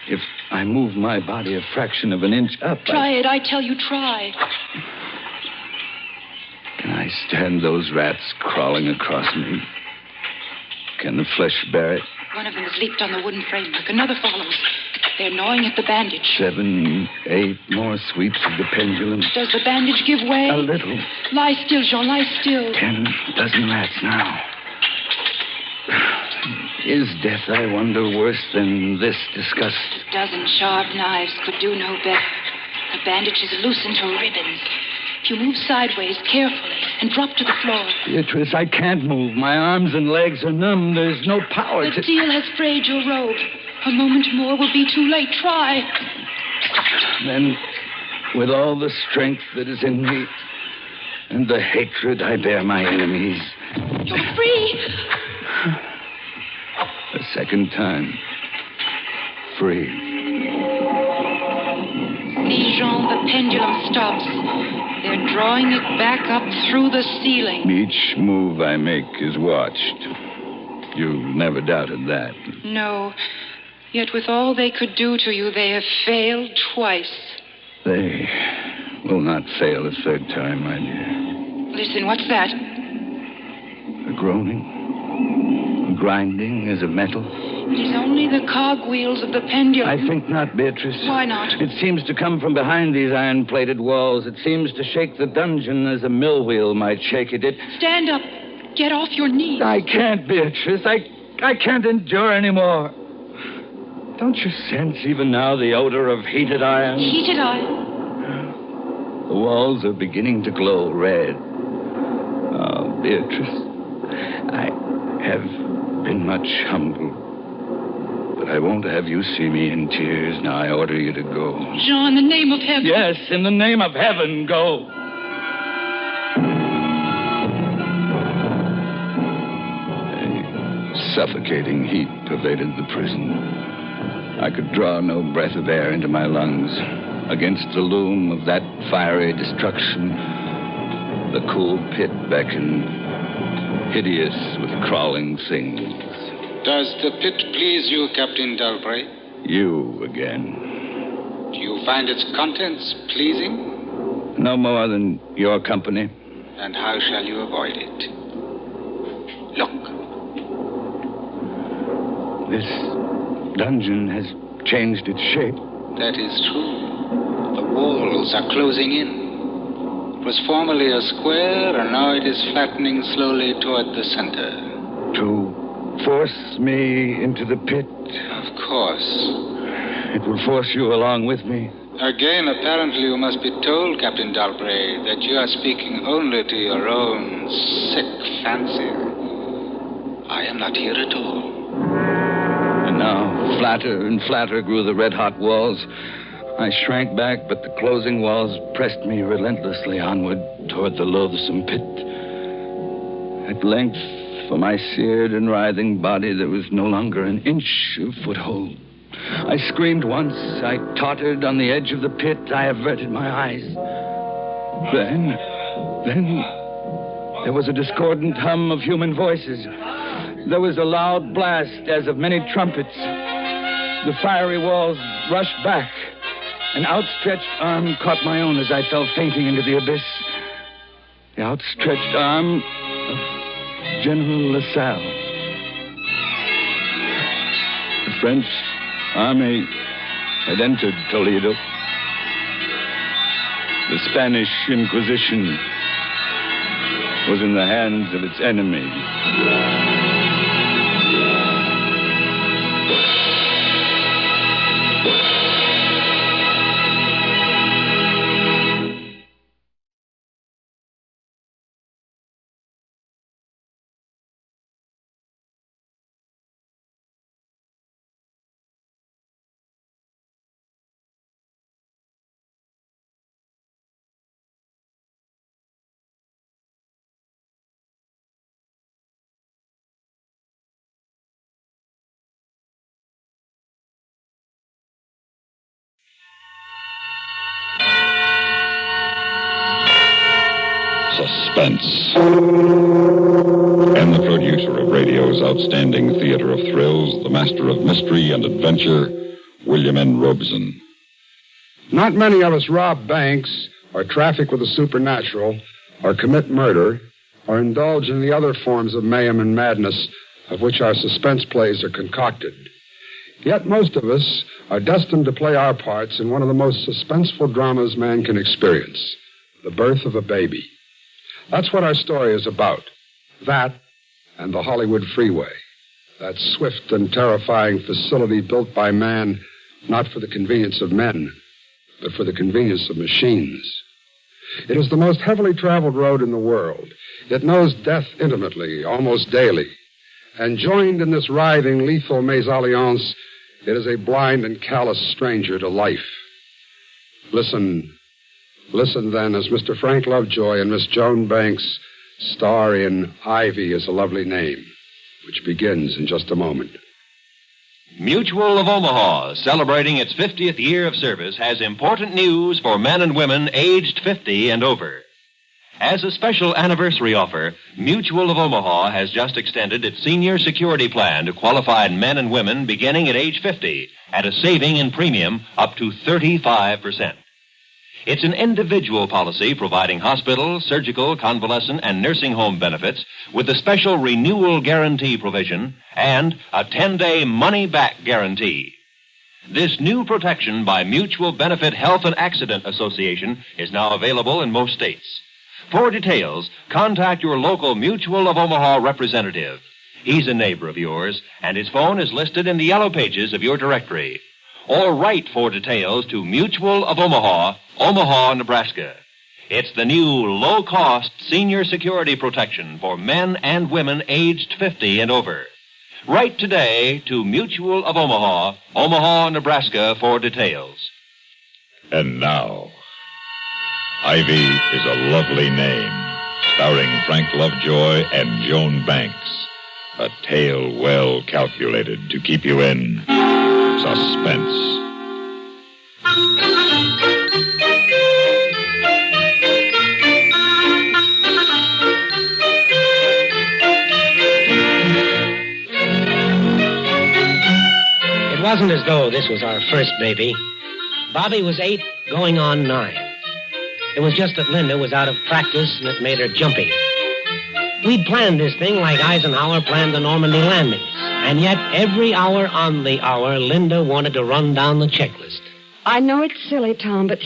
If I move my body a fraction of an inch up... Try it, I tell you, try. Can I stand those rats crawling across me? Can the flesh bear it? One of them has leaped on the wooden framework. Another follows. They're gnawing at the bandage. 7, 8 more sweeps of the pendulum. Does the bandage give way? A little. Lie still, Jean, lie still. 10 dozen rats now. Is death, I wonder, worse than this disgust? A dozen sharp knives could do no better. The bandage is loosened to ribbons. If you move sideways carefully and drop to the floor. Beatrice, I can't move. My arms and legs are numb. There's no power The deal has frayed your robe. A moment more will be too late. Try. Then, with all the strength that is in me and the hatred I bear my enemies... You're free. A second time. Free. See, Jean, the pendulum stops. They're drawing it back up through the ceiling. Each move I make is watched. You never doubted that. No. Yet with all they could do to you, they have failed twice. They will not fail a third time, my dear. Listen, what's that? A groaning, a grinding as of metal. It is only the cogwheels of the pendulum. I think not, Beatrice. Why not? It seems to come from behind these iron-plated walls. It seems to shake the dungeon as a mill wheel might shake it. Stand up. Get off your knees. I can't, Beatrice. I can't endure anymore. Don't you sense even now the odor of heated iron? Heated iron? The walls are beginning to glow red. Oh, Beatrice, I have been much humbled. But I won't have you see me in tears. Now I order you to go. Jean, in the name of heaven. Yes, in the name of heaven, go. A suffocating heat pervaded the prison. I could draw no breath of air into my lungs. Against the loom of that fiery destruction, the cool pit beckoned, hideous with crawling things. Does the pit please you, Captain Dalbury? You again. Do you find its contents pleasing? No more than your company. And how shall you avoid it? Look. This dungeon has changed its shape. That is true. The walls are closing in. It was formerly a square, and now it is flattening slowly toward the center. To force me into the pit. Of course. It will force you along with me. Again, apparently you must be told, Captain Dalbray, that you are speaking only to your own sick fancy. I am not here at all. And now, flatter and flatter grew the red-hot walls. I shrank back, but the closing walls pressed me relentlessly onward toward the loathsome pit. At length, for my seared and writhing body, there was no longer an inch of foothold. I screamed once. I tottered on the edge of the pit. I averted my eyes. Then, there was a discordant hum of human voices. There was a loud blast as of many trumpets. The fiery walls rushed back. An outstretched arm caught my own as I fell fainting into the abyss. The outstretched arm of General LaSalle. The French army had entered Toledo. The Spanish Inquisition was in the hands of its enemy. Suspense. And the producer of radio's outstanding theater of thrills, the master of mystery and adventure, William N. Robeson. Not many of us rob banks, or traffic with the supernatural, or commit murder, or indulge in the other forms of mayhem and madness of which our suspense plays are concocted. Yet most of us are destined to play our parts in one of the most suspenseful dramas man can experience, the birth of a baby. That's what our story is about. That and the Hollywood Freeway. That swift and terrifying facility built by man, not for the convenience of men, but for the convenience of machines. It is the most heavily traveled road in the world. It knows death intimately, almost daily. And joined in this writhing, lethal mésalliance, it is a blind and callous stranger to life. Listen then as Mr. Frank Lovejoy and Miss Joan Banks star in Ivy is a Lovely Name, which begins in just a moment. Mutual of Omaha, celebrating its 50th year of service, has important news for men and women aged 50 and over. As a special anniversary offer, Mutual of Omaha has just extended its senior security plan to qualified men and women beginning at age 50 at a saving in premium up to 35%. It's an individual policy providing hospital, surgical, convalescent, and nursing home benefits with a special renewal guarantee provision and a 10-day money-back guarantee. This new protection by Mutual Benefit Health and Accident Association is now available in most states. For details, contact your local Mutual of Omaha representative. He's a neighbor of yours, and his phone is listed in the yellow pages of your directory. Or write for details to Mutual of Omaha, Omaha, Nebraska. It's the new low-cost senior security protection for men and women aged 50 and over. Write today to Mutual of Omaha, Omaha, Nebraska for details. And now, Ivy is a Lovely Name, starring Frank Lovejoy and Joan Banks. A tale well calculated to keep you in suspense. It wasn't as though this was our first baby. Bobby was 8, going on 9. It was just that Linda was out of practice, and it made her jumpy. We'd planned this thing like Eisenhower planned the Normandy landings. And yet, every hour on the hour, Linda wanted to run down the checklist. I know it's silly, Tom, but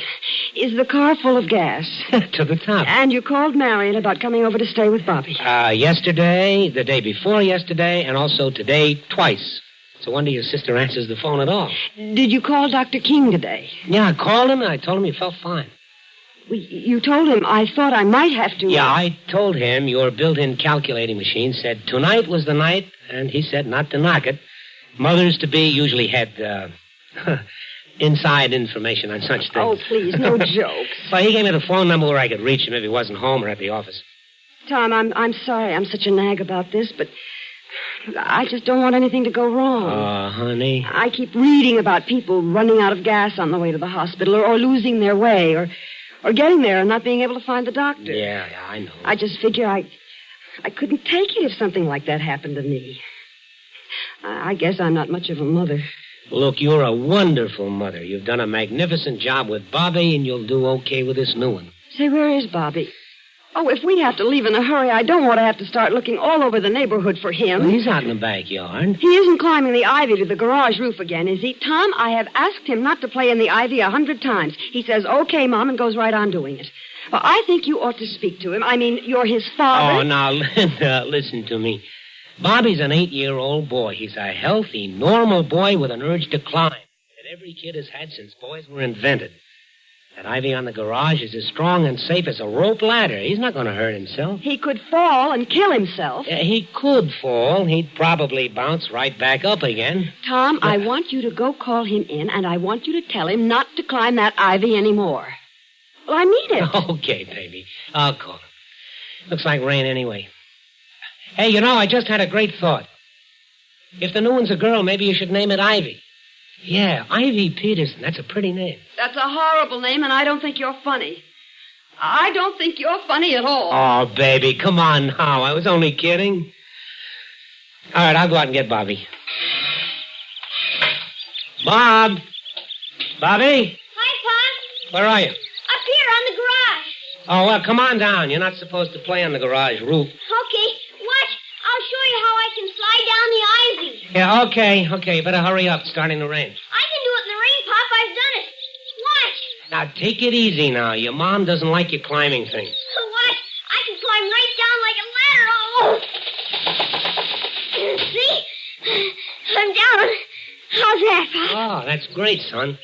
is the car full of gas? To the top. And you called Marion about coming over to stay with Bobby. Yesterday, the day before yesterday, and also today twice. It's a wonder your sister answers the phone at all. Did you call Dr. King today? Yeah, I called him, and I told him he felt fine. You told him I thought I might have to... Yeah, I told him your built-in calculating machine said tonight was the night, and he said not to knock it. Mothers-to-be usually had, inside information on such things. Oh, please, no jokes. Well, he gave me the phone number where I could reach him if he wasn't home or at the office. Tom, I'm sorry I'm such a nag about this, but I just don't want anything to go wrong. Oh, honey. I keep reading about people running out of gas on the way to the hospital or losing their way or getting there and not being able to find the doctor. Yeah, I know. I just figure I couldn't take it if something like that happened to me. I guess I'm not much of a mother. Look, you're a wonderful mother. You've done a magnificent job with Bobby, and you'll do okay with this new one. Say, where is Bobby? Oh, if we have to leave in a hurry, I don't want to have to start looking all over the neighborhood for him. Well, he's out in the backyard. He isn't climbing the ivy to the garage roof again, is he? Tom, I have asked him not to play in the ivy 100 times. He says, okay, Mom, and goes right on doing it. Well, I think you ought to speak to him. I mean, you're his father. Oh, now, Linda, listen to me. Bobby's an 8-year-old boy. He's a healthy, normal boy with an urge to climb that every kid has had since boys were invented. That ivy on the garage is as strong and safe as a rope ladder. He's not going to hurt himself. He could fall and kill himself. He could fall. He'd probably bounce right back up again. Tom, I want you to go call him in, and I want you to tell him not to climb that ivy anymore. Well, I mean it. Okay, baby. I'll call him. Looks like rain anyway. Hey, I just had a great thought. If the new one's a girl, maybe you should name it Ivy. Yeah, Ivy Peterson. That's a pretty name. That's a horrible name, and I don't think you're funny. I don't think you're funny at all. Oh, baby, come on now. I was only kidding. All right, I'll go out and get Bobby. Bob! Bobby? Hi, Pop. Where are you? Up here on the garage. Oh, well, come on down. You're not supposed to play on the garage roof. Okay, watch. I'll show you how I can slide down the ivy. Yeah, okay. You better hurry up. It's starting to rain. I can do it in the rain, Pop. I've done it. Watch. Now, take it easy now. Your mom doesn't like you climbing things. Watch. I can climb right down like a ladder. Oh. See? I'm down. How's that, Pop? Oh, that's great, son.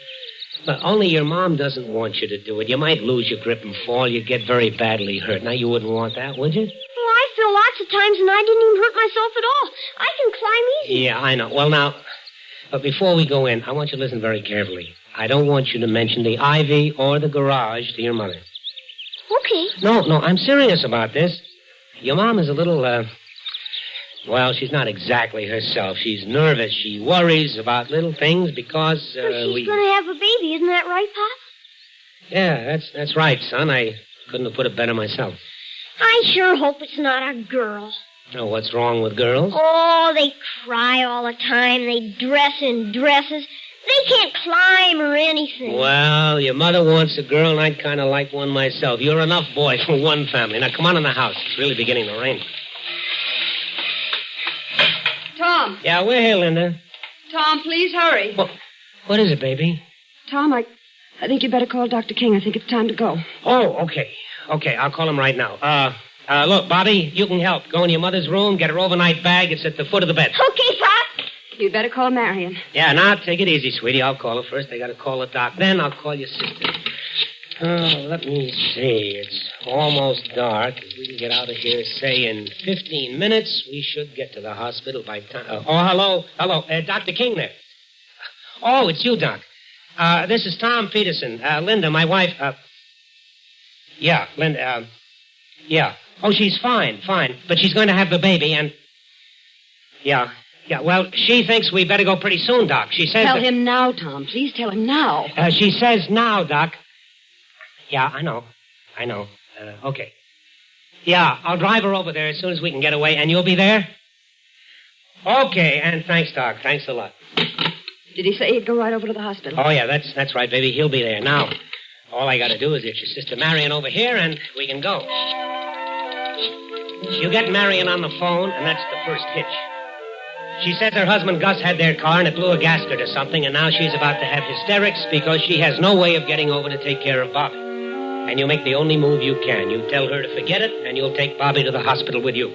But only your mom doesn't want you to do it. You might lose your grip and fall. You'd get very badly hurt. Now, you wouldn't want that, would you? Well, I fell lots of times, and I didn't even hurt myself at all. I can climb easy. Yeah, I know. Well, now, but before we go in, I want you to listen very carefully. I don't want you to mention the ivy or the garage to your mother. Okay. No, I'm serious about this. Your mom is a little, well, she's not exactly herself. She's nervous. She worries about little things because, she's going to have a baby, isn't that right, Pop? Yeah, that's right, son. I couldn't have put it better myself. I sure hope it's not a girl. Oh, what's wrong with girls? Oh, they cry all the time. They dress in dresses. They can't climb or anything. Well, your mother wants a girl, and I'd kind of like one myself. You're enough boy for one family. Now, come on in the house. It's really beginning to rain. Tom. Yeah, we're here, Linda. Tom, please hurry. What is it, baby? Tom, I think you better call Dr. King. I think it's time to go. Oh, okay. Okay, I'll call him right now. Look, Bobby, you can help. Go in your mother's room, get her overnight bag. It's at the foot of the bed. Okay, Pop. You'd better call Marion. Yeah, now, take it easy, sweetie. I'll call her first. I got to call the doc. Then I'll call your sister. Let me see. It's almost dark. If we can get out of here, say, in 15 minutes, we should get to the hospital by time. Hello. Dr. King there. Oh, it's you, Doc. This is Tom Peterson. Linda, my wife. Yeah, Linda. Yeah. Oh, she's fine. But she's going to have the baby, and... Yeah, well, she thinks we better go pretty soon, Doc. She says... Tell him now, Tom. Please tell him now. She says now, Doc. Yeah, I know. Okay. Yeah, I'll drive her over there as soon as we can get away, and you'll be there? Okay, and thanks, Doc. Thanks a lot. Did he say he'd go right over to the hospital? Oh, yeah, that's right, baby. He'll be there. Now, All I got to do is get your sister Marion over here, and we can go. You get Marion on the phone, and that's the first hitch. She says her husband Gus had their car, and it blew a gasket or something, and now she's about to have hysterics because she has no way of getting over to take care of Bobby. And you make the only move you can. You tell her to forget it, and you'll take Bobby to the hospital with you.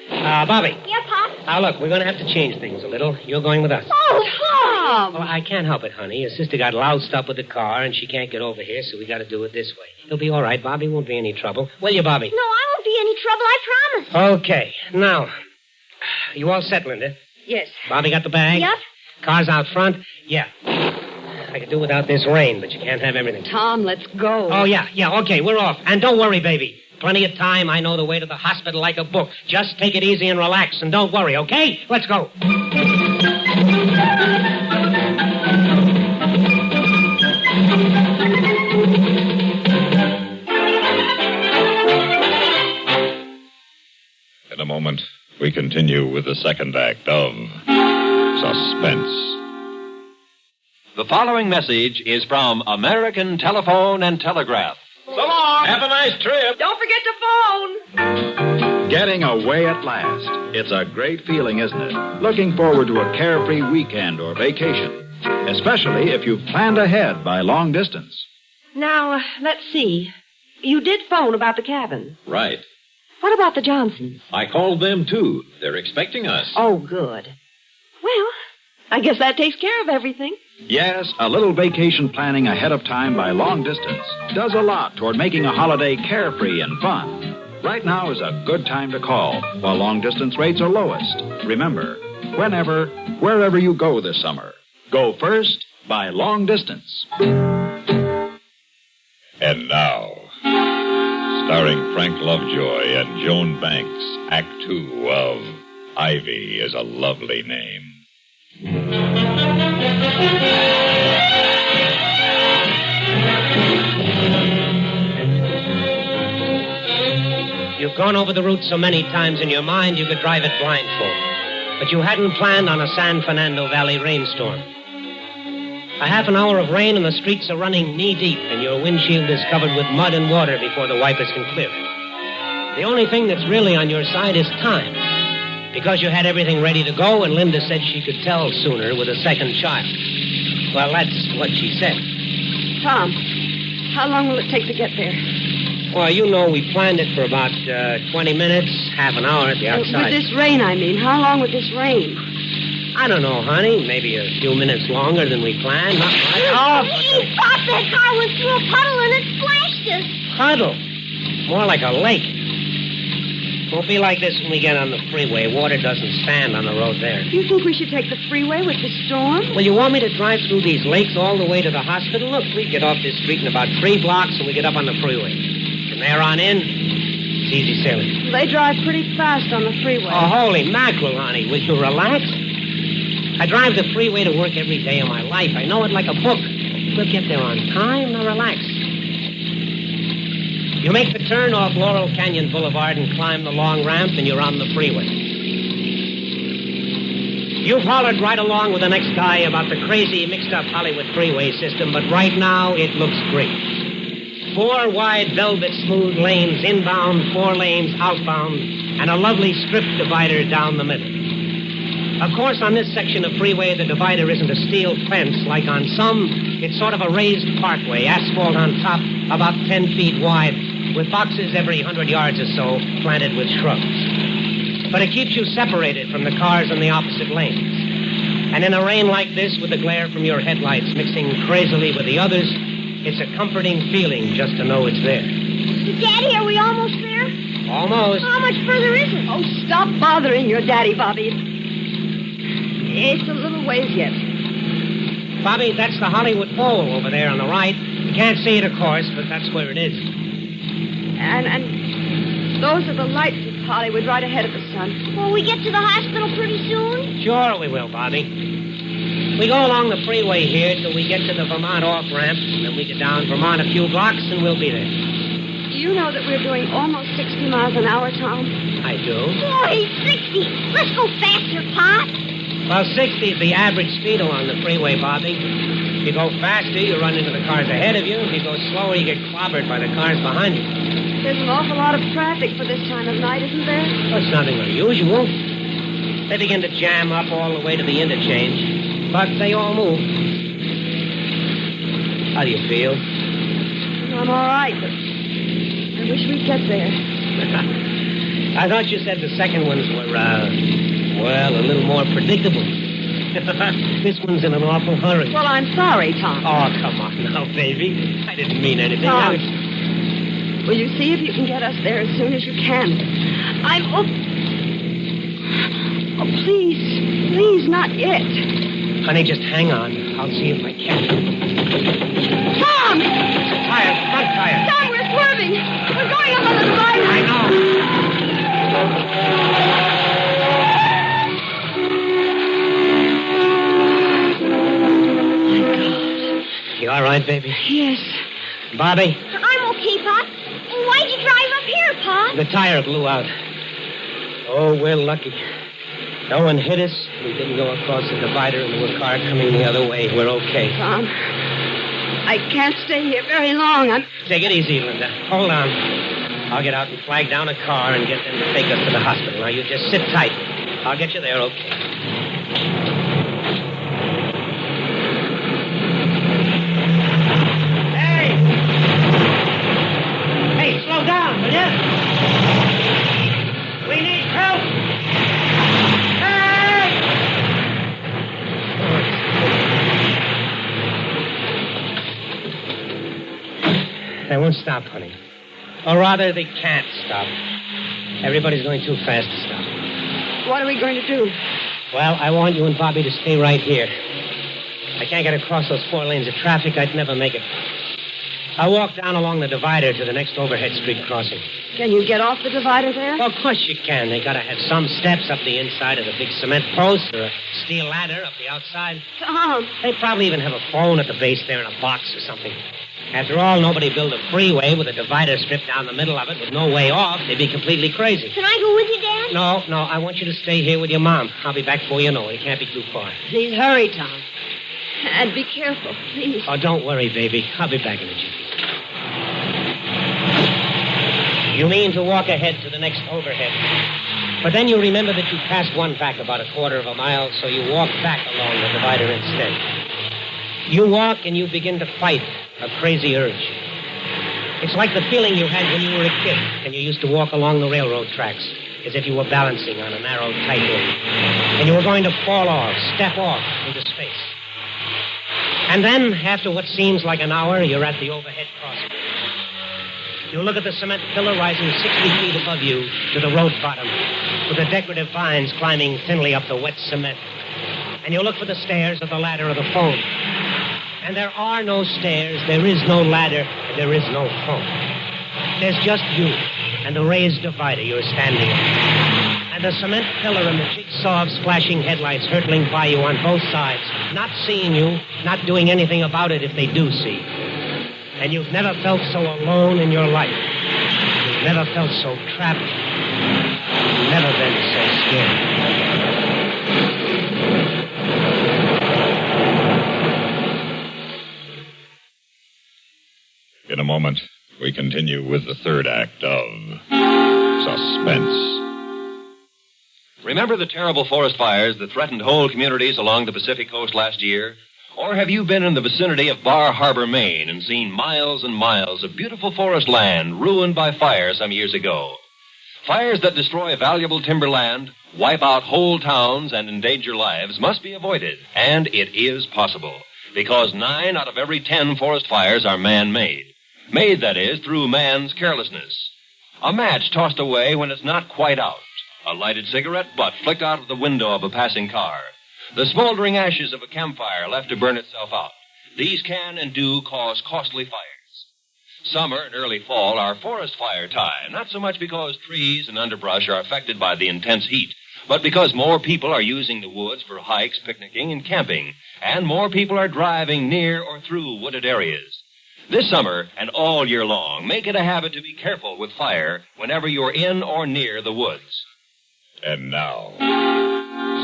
Bobby. Yeah, Pop? Now, look, we're going to have to change things a little. You're going with us. Oh, Tom! Well, I can't help it, honey. Your sister got loused up with the car, and she can't get over here, so we got to do it this way. It'll be all right. Bobby won't be any trouble. Will you, Bobby? No, I won't be any trouble, I promise. Okay. Now, you all set, Linda? Yes. Bobby got the bag? Yep. Car's out front? Yeah. I could do without this rain, but you can't have everything. Tom, let's go. Oh, yeah, okay, we're off. And don't worry, baby. Plenty of time. I know the way to the hospital like a book. Just take it easy and relax, and don't worry, okay? Let's go. In a moment, we continue with the second act of Suspense. The following message is from American Telephone and Telegraph. So long. Have a nice trip. Don't forget to phone. Getting away at last. It's a great feeling, isn't it? Looking forward to a carefree weekend or vacation. Especially if you've planned ahead by long distance. Now, let's see. You did phone about the cabin. Right. What about the Johnsons? I called them, too. They're expecting us. Oh, good. Well, I guess that takes care of everything. Yes, a little vacation planning ahead of time by long distance does a lot toward making a holiday carefree and fun. Right now is a good time to call while long distance rates are lowest. Remember, whenever, wherever you go this summer, go first by long distance. And now, starring Frank Lovejoy and Joan Banks, Act 2 of Ivy is a Lovely Name. You've gone over the route so many times in your mind you could drive it blindfold. But you hadn't planned on a San Fernando Valley rainstorm. A half an hour of rain and the streets are running knee-deep and your windshield is covered with mud and water before the wipers can clear it. The only thing that's really on your side is time. Because you had everything ready to go and Linda said she could tell sooner with a second child. Well, that's what she said. Tom, how long will it take to get there? Well, you know, we planned it for about 20 minutes, half an hour at the outside. With this rain, I mean. How long would this rain? I don't know, honey. Maybe a few minutes longer than we planned. Not much. Oh, Please, Pop, that car went through a puddle and it splashed us. puddle. More like a lake. Won't be like this when we get on the freeway. Water doesn't stand on the road there. You think we should take the freeway with the storm? Well, you want me to drive through these lakes all the way to the hospital? Look, we get off this street in about 3 blocks and we get up on the freeway. From there on in, it's easy sailing. They drive pretty fast on the freeway. Oh, holy mackerel, honey. Will you relax? I drive the freeway to work every day of my life. I know it like a book. We'll get there on time. Now relax. You make the turn off Laurel Canyon Boulevard and climb the long ramp, and you're on the freeway. You've hollered right along with the next guy about the crazy, mixed-up Hollywood freeway system, but right now it looks great. 4 wide, velvet-smooth lanes inbound, 4 lanes outbound, and a lovely strip divider down the middle. Of course, on this section of freeway, the divider isn't a steel fence like on some. It's sort of a raised parkway, asphalt on top, about 10 feet wide, with boxes every 100 yards or so planted with shrubs. But it keeps you separated from the cars in the opposite lanes. And in a rain like this, with the glare from your headlights mixing crazily with the others, it's a comforting feeling just to know it's there. Daddy, are we almost there? Almost. How much further is it? Oh, stop bothering your daddy, Bobby. It's a little ways yet. Bobby, that's the Hollywood pole over there on the right. You can't see it, of course, but that's where it is. And those are the lights of Hollywood right ahead of the sun. Will we get to the hospital pretty soon? Sure we will, Bobby. We go along the freeway here till we get to the Vermont off-ramp, and then we get down Vermont a few blocks, and we'll be there. You know that we're doing almost 60 miles an hour, Tom? I do. Boy, 60. Let's go faster, Pop. Well, 60 is the average speed along the freeway, Bobby. If you go faster, you run into the cars ahead of you. If you go slower, you get clobbered by the cars behind you. There's an awful lot of traffic for this time of night, isn't there? Well, it's nothing unusual. They begin to jam up all the way to the interchange, but they all move. How do you feel? I'm all right, but I wish we'd get there. I thought you said the second ones were, well, a little more predictable. This one's in an awful hurry. Well, I'm sorry, Tom. Oh, come on now, baby. I didn't mean anything. Tom, will you see if you can get us there as soon as you can? Oh, please, not yet. Honey, just hang on. I'll see if I can. Tom! Tire, front tire. Tom, we're swerving. We're going up on the divider. I know. You all right, baby? Yes. Bobby? I'm okay, Pop. Why'd you drive up here, Pop? The tire blew out. Oh, we're lucky. No one hit us. We didn't go across the divider into a car coming the other way. We're okay. Tom, I can't stay here very long. Take it easy, Linda. Hold on. I'll get out and flag down a car and get them to take us to the hospital. Now, you just sit tight. I'll get you there, okay? Hey, slow down, will you? We need help. Hey! They won't stop, honey. Or rather, they can't stop. Everybody's going too fast to stop. What are we going to do? Well, I want you and Bobby to stay right here. I can't get across those 4 lanes of traffic. I'd never make it. I'll walk down along the divider to the next overhead street crossing. Can you get off the divider there? Well, of course you can. They gotta have some steps up the inside of the big cement post or a steel ladder up the outside. Tom. They probably even have a phone at the base there in a box or something. After all, nobody built a freeway with a divider stripped down the middle of it with no way off. They'd be completely crazy. Can I go with you, Dad? No, I want you to stay here with your mom. I'll be back before you know it. It can't be too far. Please hurry, Tom. And be careful, please. Oh, don't worry, baby. I'll be back in a jiffy. You mean to walk ahead to the next overhead. But then you remember that you passed one back about a quarter of a mile, so you walk back along the divider instead. You walk and you begin to fight a crazy urge. It's like the feeling you had when you were a kid and you used to walk along the railroad tracks, as if you were balancing on a narrow tightrope. And you were going to fall off, step off into space. And then, after what seems like an hour, you're at the overhead crossing. You look at the cement pillar rising 60 feet above you to the road bottom, with the decorative vines climbing thinly up the wet cement. And you look for the stairs or the ladder or the phone. And there are no stairs, there is no ladder, and there is no phone. There's just you and the raised divider you're standing on. And the cement pillar and the jigsaw of splashing headlights hurtling by you on both sides, not seeing you, not doing anything about it if they do see. And you've never felt so alone in your life. You've never felt so trapped. You've never been so scared. In a moment, we continue with the third act of Suspense. Remember the terrible forest fires that threatened whole communities along the Pacific coast last year? Or have you been in the vicinity of Bar Harbor, Maine, and seen miles and miles of beautiful forest land ruined by fire some years ago? Fires that destroy valuable timberland, wipe out whole towns, and endanger lives must be avoided. And it is possible, because 9 out of every 10 forest fires are man-made. Made, that is, through man's carelessness. A match tossed away when it's not quite out. A lighted cigarette butt flicked out of the window of a passing car. The smoldering ashes of a campfire left to burn itself out. These can and do cause costly fires. Summer and early fall are forest fire time, not so much because trees and underbrush are affected by the intense heat, but because more people are using the woods for hikes, picnicking, and camping, and more people are driving near or through wooded areas. This summer and all year long, make it a habit to be careful with fire whenever you're in or near the woods. And now,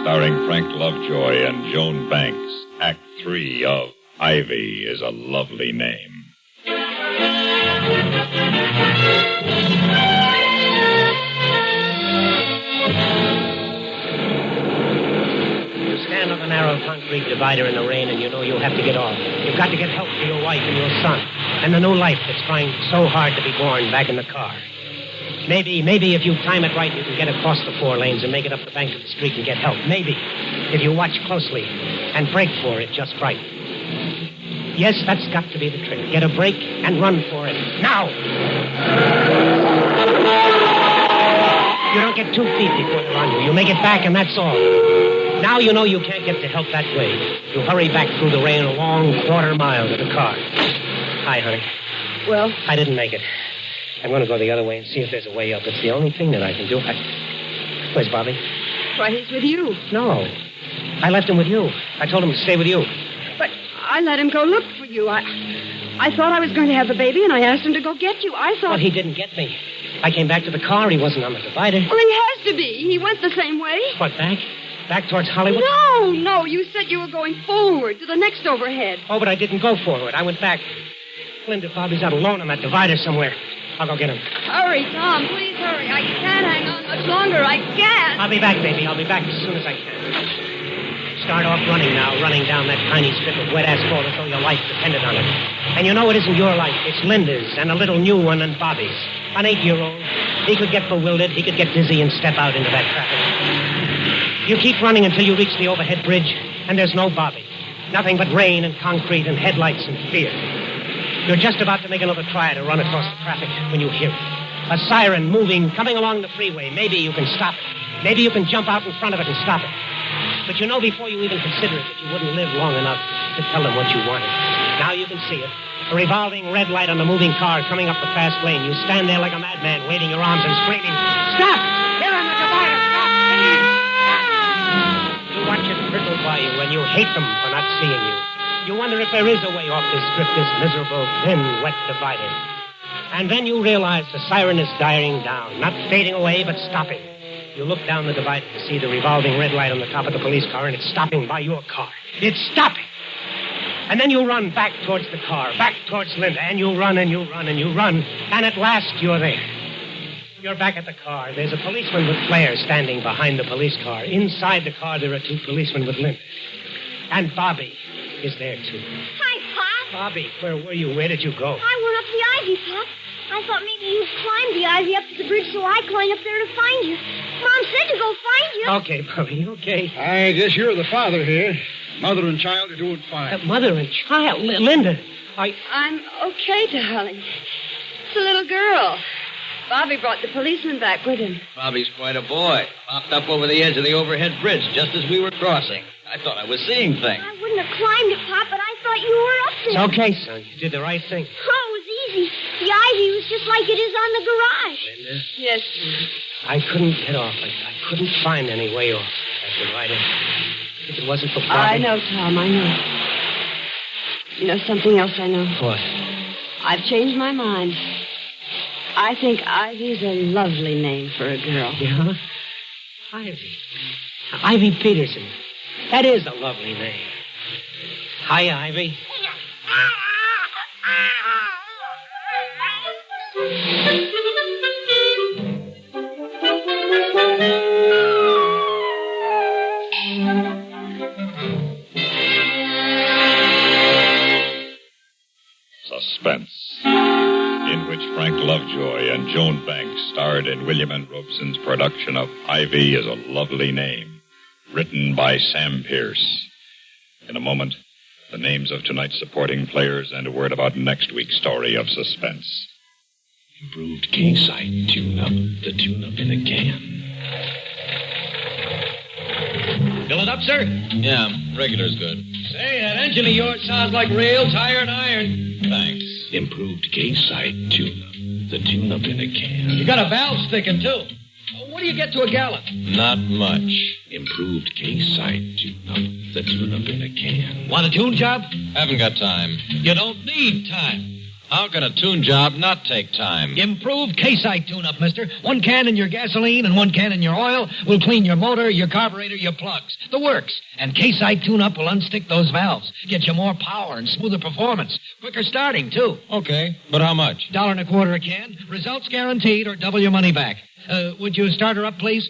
starring Frank Lovejoy and Joan Banks, Act 3 of Ivy is a lovely name. You stand on the narrow concrete divider in the rain and you know you have to get off. You've got to get help for your wife and your son and the new life that's trying so hard to be born back in the car. Maybe if you time it right, you can get across the 4 lanes and make it up the bank of the street and get help. Maybe, if you watch closely and brake for it just right. Yes, that's got to be the trick. Get a brake and run for it. Now! You don't get 2 feet before they're on you. You make it back and that's all. Now you know you can't get to help that way. You hurry back through the rain a long 1/4 mile to the car. Hi, honey. Well? I didn't make it. I'm going to go the other way and see if there's a way up. It's the only thing that I can do. Where's Bobby? Why, he's with you. No. I left him with you. I told him to stay with you. But I let him go look for you. I thought I was going to have the baby, and I asked him to go get you. I thought... Well, he didn't get me. I came back to the car. He wasn't on the divider. Well, he has to be. He went the same way. What, back? Back towards Hollywood? No. You said you were going forward to the next overhead. Oh, but I didn't go forward. I went back. Linda, Bobby's out alone on that divider somewhere. I'll go get him. Hurry, Tom. Please hurry. I can't hang on much longer. I can't. I'll be back, baby. I'll be back as soon as I can. Start off running now, running down that tiny strip of wet asphalt as though your life depended on it. And you know it isn't your life. It's Linda's and a little new one and Bobby's. An 8-year-old. He could get bewildered. He could get dizzy and step out into that traffic. You keep running until you reach the overhead bridge, and there's no Bobby. Nothing but rain and concrete and headlights and fear. You're just about to make another try to run across the traffic when you hear it. A siren moving, coming along the freeway. Maybe you can stop it. Maybe you can jump out in front of it and stop it. But you know before you even consider it that you wouldn't live long enough to tell them what you wanted. Now you can see it. A revolving red light on the moving car coming up the fast lane. You stand there like a madman, waving your arms and screaming, "Stop! Here on the divider! Stop! Please!" You watch it trickle by you and you hate them for not seeing you. You wonder if there is a way off this strip, this miserable, thin, wet divider. And then you realize the siren is dying down, not fading away, but stopping. You look down the divider to see the revolving red light on the top of the police car, and it's stopping by your car. It's stopping! And then you run back towards the car, back towards Linda, and you run and you run and you run, and at last you're there. You're back at the car. There's a policeman with flares standing behind the police car. Inside the car, there are 2 policemen with Linda. And Bobby is there, too. Hi, Pop. Bobby, where were you? Where did you go? I went up the ivy, Pop. I thought maybe you'd climbed the ivy up to the bridge, so I climbed up there to find you. Mom said to go find you. Okay, Bobby, okay. I guess you're the father here. Mother and child are doing fine. Mother and child? Linda, I'm okay, darling. It's a little girl. Bobby brought the policeman back with him. Bobby's quite a boy. Popped up over the edge of the overhead bridge just as we were crossing. I thought I was seeing things. I wouldn't have climbed it, Pop, but I thought you were up there. It's okay, son. You did the right thing. Oh, it was easy. The ivy was just like it is on the garage. Linda? Yes. I couldn't get off. I couldn't find any way off that divider. If it wasn't for Bobby... I know, Tom, I know. You know something else I know? What? I've changed my mind. I think Ivy's a lovely name for a girl. Yeah? Ivy. Ivy Peterson. That is a lovely name. Hi, Ivy. Suspense, in which Frank Lovejoy and Joan Banks starred in William N. Robeson's production of Ivy is a Lovely Name, written by Sam Pierce. In a moment, the names of tonight's supporting players and a word about next week's story of Suspense. Improved king-side tune-up, the tune-up in a can. Fill it up, sir? Yeah, regular's good. Say, that engine of yours sounds like real tired iron. Thanks. Improved king-side tune-up, the tune-up in a can. You got a valve sticking, too. What do you get to a gallon? Not much. Improved king-side tune-up, the tune-up in a can. Want a tune job? Haven't got time. You don't need time. How can a tune job not take time? Improved K-Site tune-up, mister. 1 can in your gasoline and 1 can in your oil will clean your motor, your carburetor, your plugs. The works. And K-Site tune-up will unstick those valves. Get you more power and smoother performance. Quicker starting, too. Okay, but how much? $1.25 a can. Results guaranteed or double your money back. Would you start her up, please?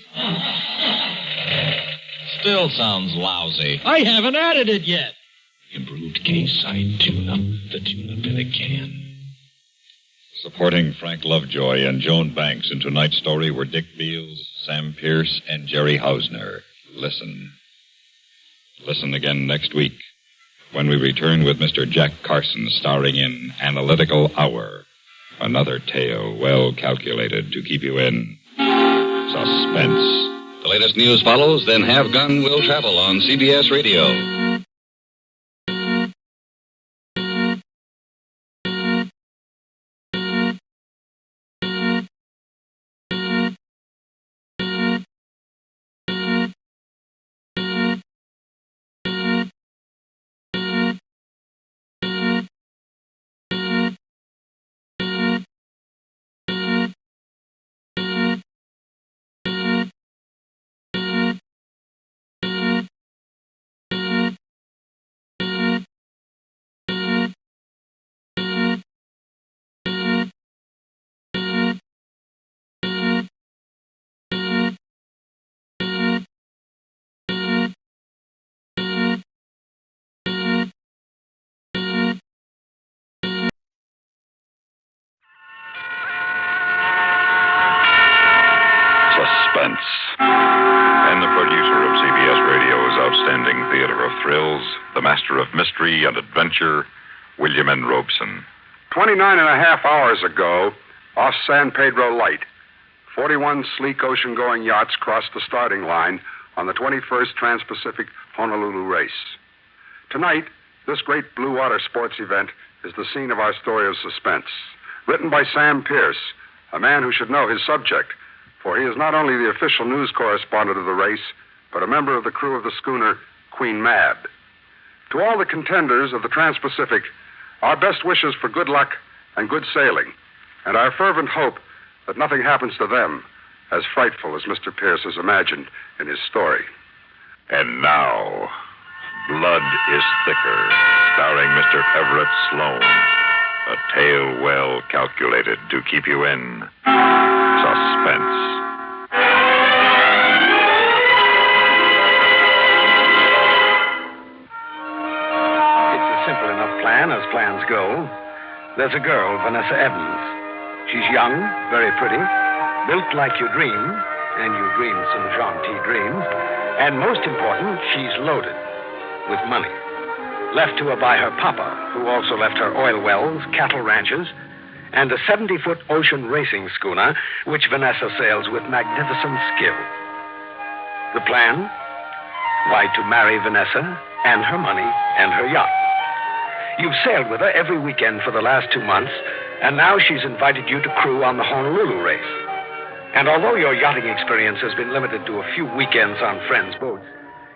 Still sounds lousy. I haven't added it yet. Improved K-Site tune-up, the tune-up in a can. Supporting Frank Lovejoy and Joan Banks in tonight's story were Dick Beals, Sam Pierce, and Jerry Hausner. Listen. Listen again next week when we return with Mr. Jack Carson starring in Analytical Hour. Another tale well calculated to keep you in suspense. The latest news follows, then Have Gun Will Travel on CBS Radio. Suspense. And the producer of CBS Radio's outstanding theater of thrills, the master of mystery and adventure, William N. Robeson. 29 and a half hours ago, off San Pedro Light, 41 sleek ocean-going yachts crossed the starting line on the 21st Trans-Pacific Honolulu race. Tonight, this great blue water sports event is the scene of our story of suspense. Written by Sam Pierce, a man who should know his subject, for he is not only the official news correspondent of the race, but a member of the crew of the schooner Queen Mad. To all the contenders of the Trans-Pacific, our best wishes for good luck and good sailing, and our fervent hope that nothing happens to them as frightful as Mr. Pierce has imagined in his story. And now, Blood is Thicker, starring Mr. Everett Sloane. A tale well calculated to keep you in suspense. It's a simple enough plan, as plans go. There's a girl, Vanessa Evans. She's young, very pretty, built like you dream, and you dream some jaunty dreams. And most important, she's loaded with money. Left to her by her papa, who also left her oil wells, cattle ranches, and a 70-foot ocean racing schooner, which Vanessa sails with magnificent skill. The plan? Why, to marry Vanessa and her money and her yacht. You've sailed with her every weekend for the last 2 months, and now she's invited you to crew on the Honolulu race. And although your yachting experience has been limited to a few weekends on friends' boats,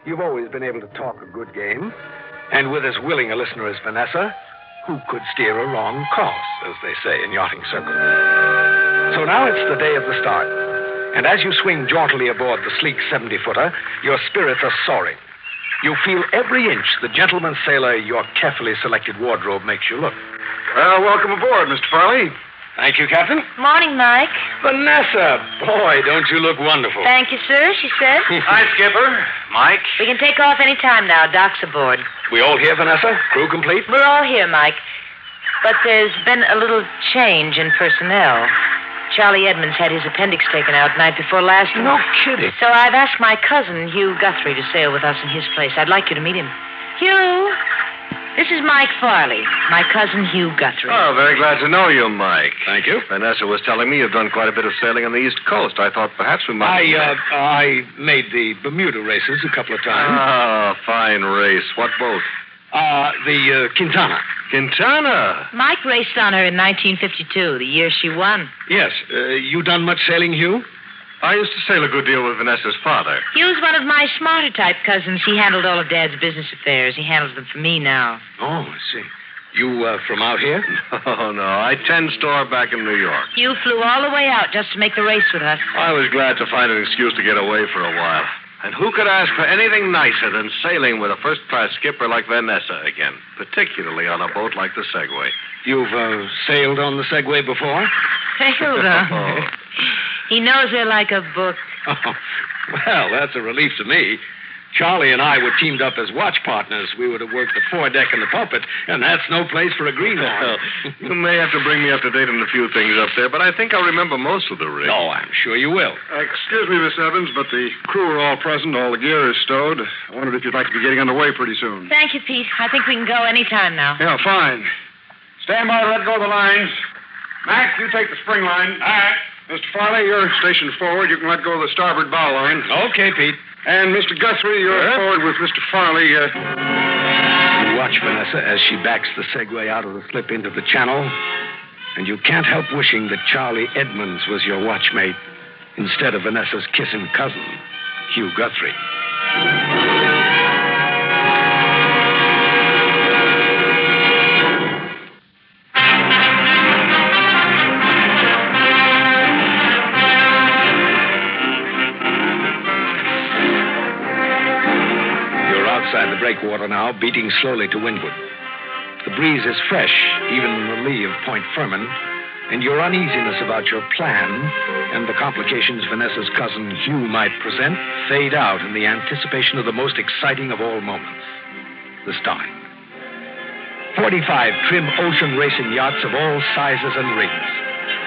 you've always been able to talk a good game. And with as willing a listener as Vanessa, who could steer a wrong course, as they say in yachting circles. So now it's the day of the start. And as you swing jauntily aboard the sleek 70-footer, your spirits are soaring. You feel every inch the gentleman sailor your carefully selected wardrobe makes you look. Well, welcome aboard, Mr. Farley. Thank you, Captain. Morning, Mike. Vanessa, boy, don't you look wonderful. Thank you, sir, she said. Hi, Skipper. Mike. We can take off any time now. Doc's aboard. We all here, Vanessa? Crew complete? We're all here, Mike. But there's been a little change in personnel. Charlie Edmonds had his appendix taken out night before last. No kidding. So I've asked my cousin, Hugh Guthrie, to sail with us in his place. I'd like you to meet him. Hugh, this is Mike Farley, my cousin Hugh Guthrie. Oh, very glad to know you, Mike. Thank you. Vanessa was telling me you've done quite a bit of sailing on the East Coast. I thought perhaps we might... I made the Bermuda races a couple of times. Ah, fine race. What boat? The Quintana. Quintana? Mike raced on her in 1952, the year she won. Yes. You done much sailing, Hugh? I used to sail a good deal with Vanessa's father. Hugh's one of my smarter type cousins. He handled all of Dad's business affairs. He handles them for me now. Oh, I see. You, from out here? Oh, no. I tend store back in New York. You flew all the way out just to make the race with us. I was glad to find an excuse to get away for a while. And who could ask for anything nicer than sailing with a first-class skipper like Vanessa again, particularly on a boat like the Segway? You've sailed on the Segway before? Sailed on her. He knows her like a book. Oh, well, that's a relief to me. Charlie and I were teamed up as watch partners. We would have worked the foredeck and the pulpit, and that's no place for a greenhorn. You may have to bring me up to date on a few things up there, but I think I'll remember most of the rig. Oh, I'm sure you will. Excuse me, Miss Evans, but the crew are all present. All the gear is stowed. I wondered if you'd like to be getting underway pretty soon. Thank you, Pete. I think we can go any time now. Yeah, fine. Stand by to let go of the lines. Mac, you take the spring line. All right. Mr. Farley, you're stationed forward. You can let go of the starboard bow line. Okay, Pete. And Mr. Guthrie, you're forward with Mr. Farley. You watch Vanessa as she backs the Segway out of the slip into the channel, and you can't help wishing that Charlie Edmonds was your watchmate instead of Vanessa's kissing cousin, Hugh Guthrie. Outside the breakwater now, beating slowly to windward. The breeze is fresh, even in the lee of Point Furman, and your uneasiness about your plan and the complications Vanessa's cousin Hugh might present fade out in the anticipation of the most exciting of all moments, the starting. 45 trim ocean racing yachts of all sizes and rigs,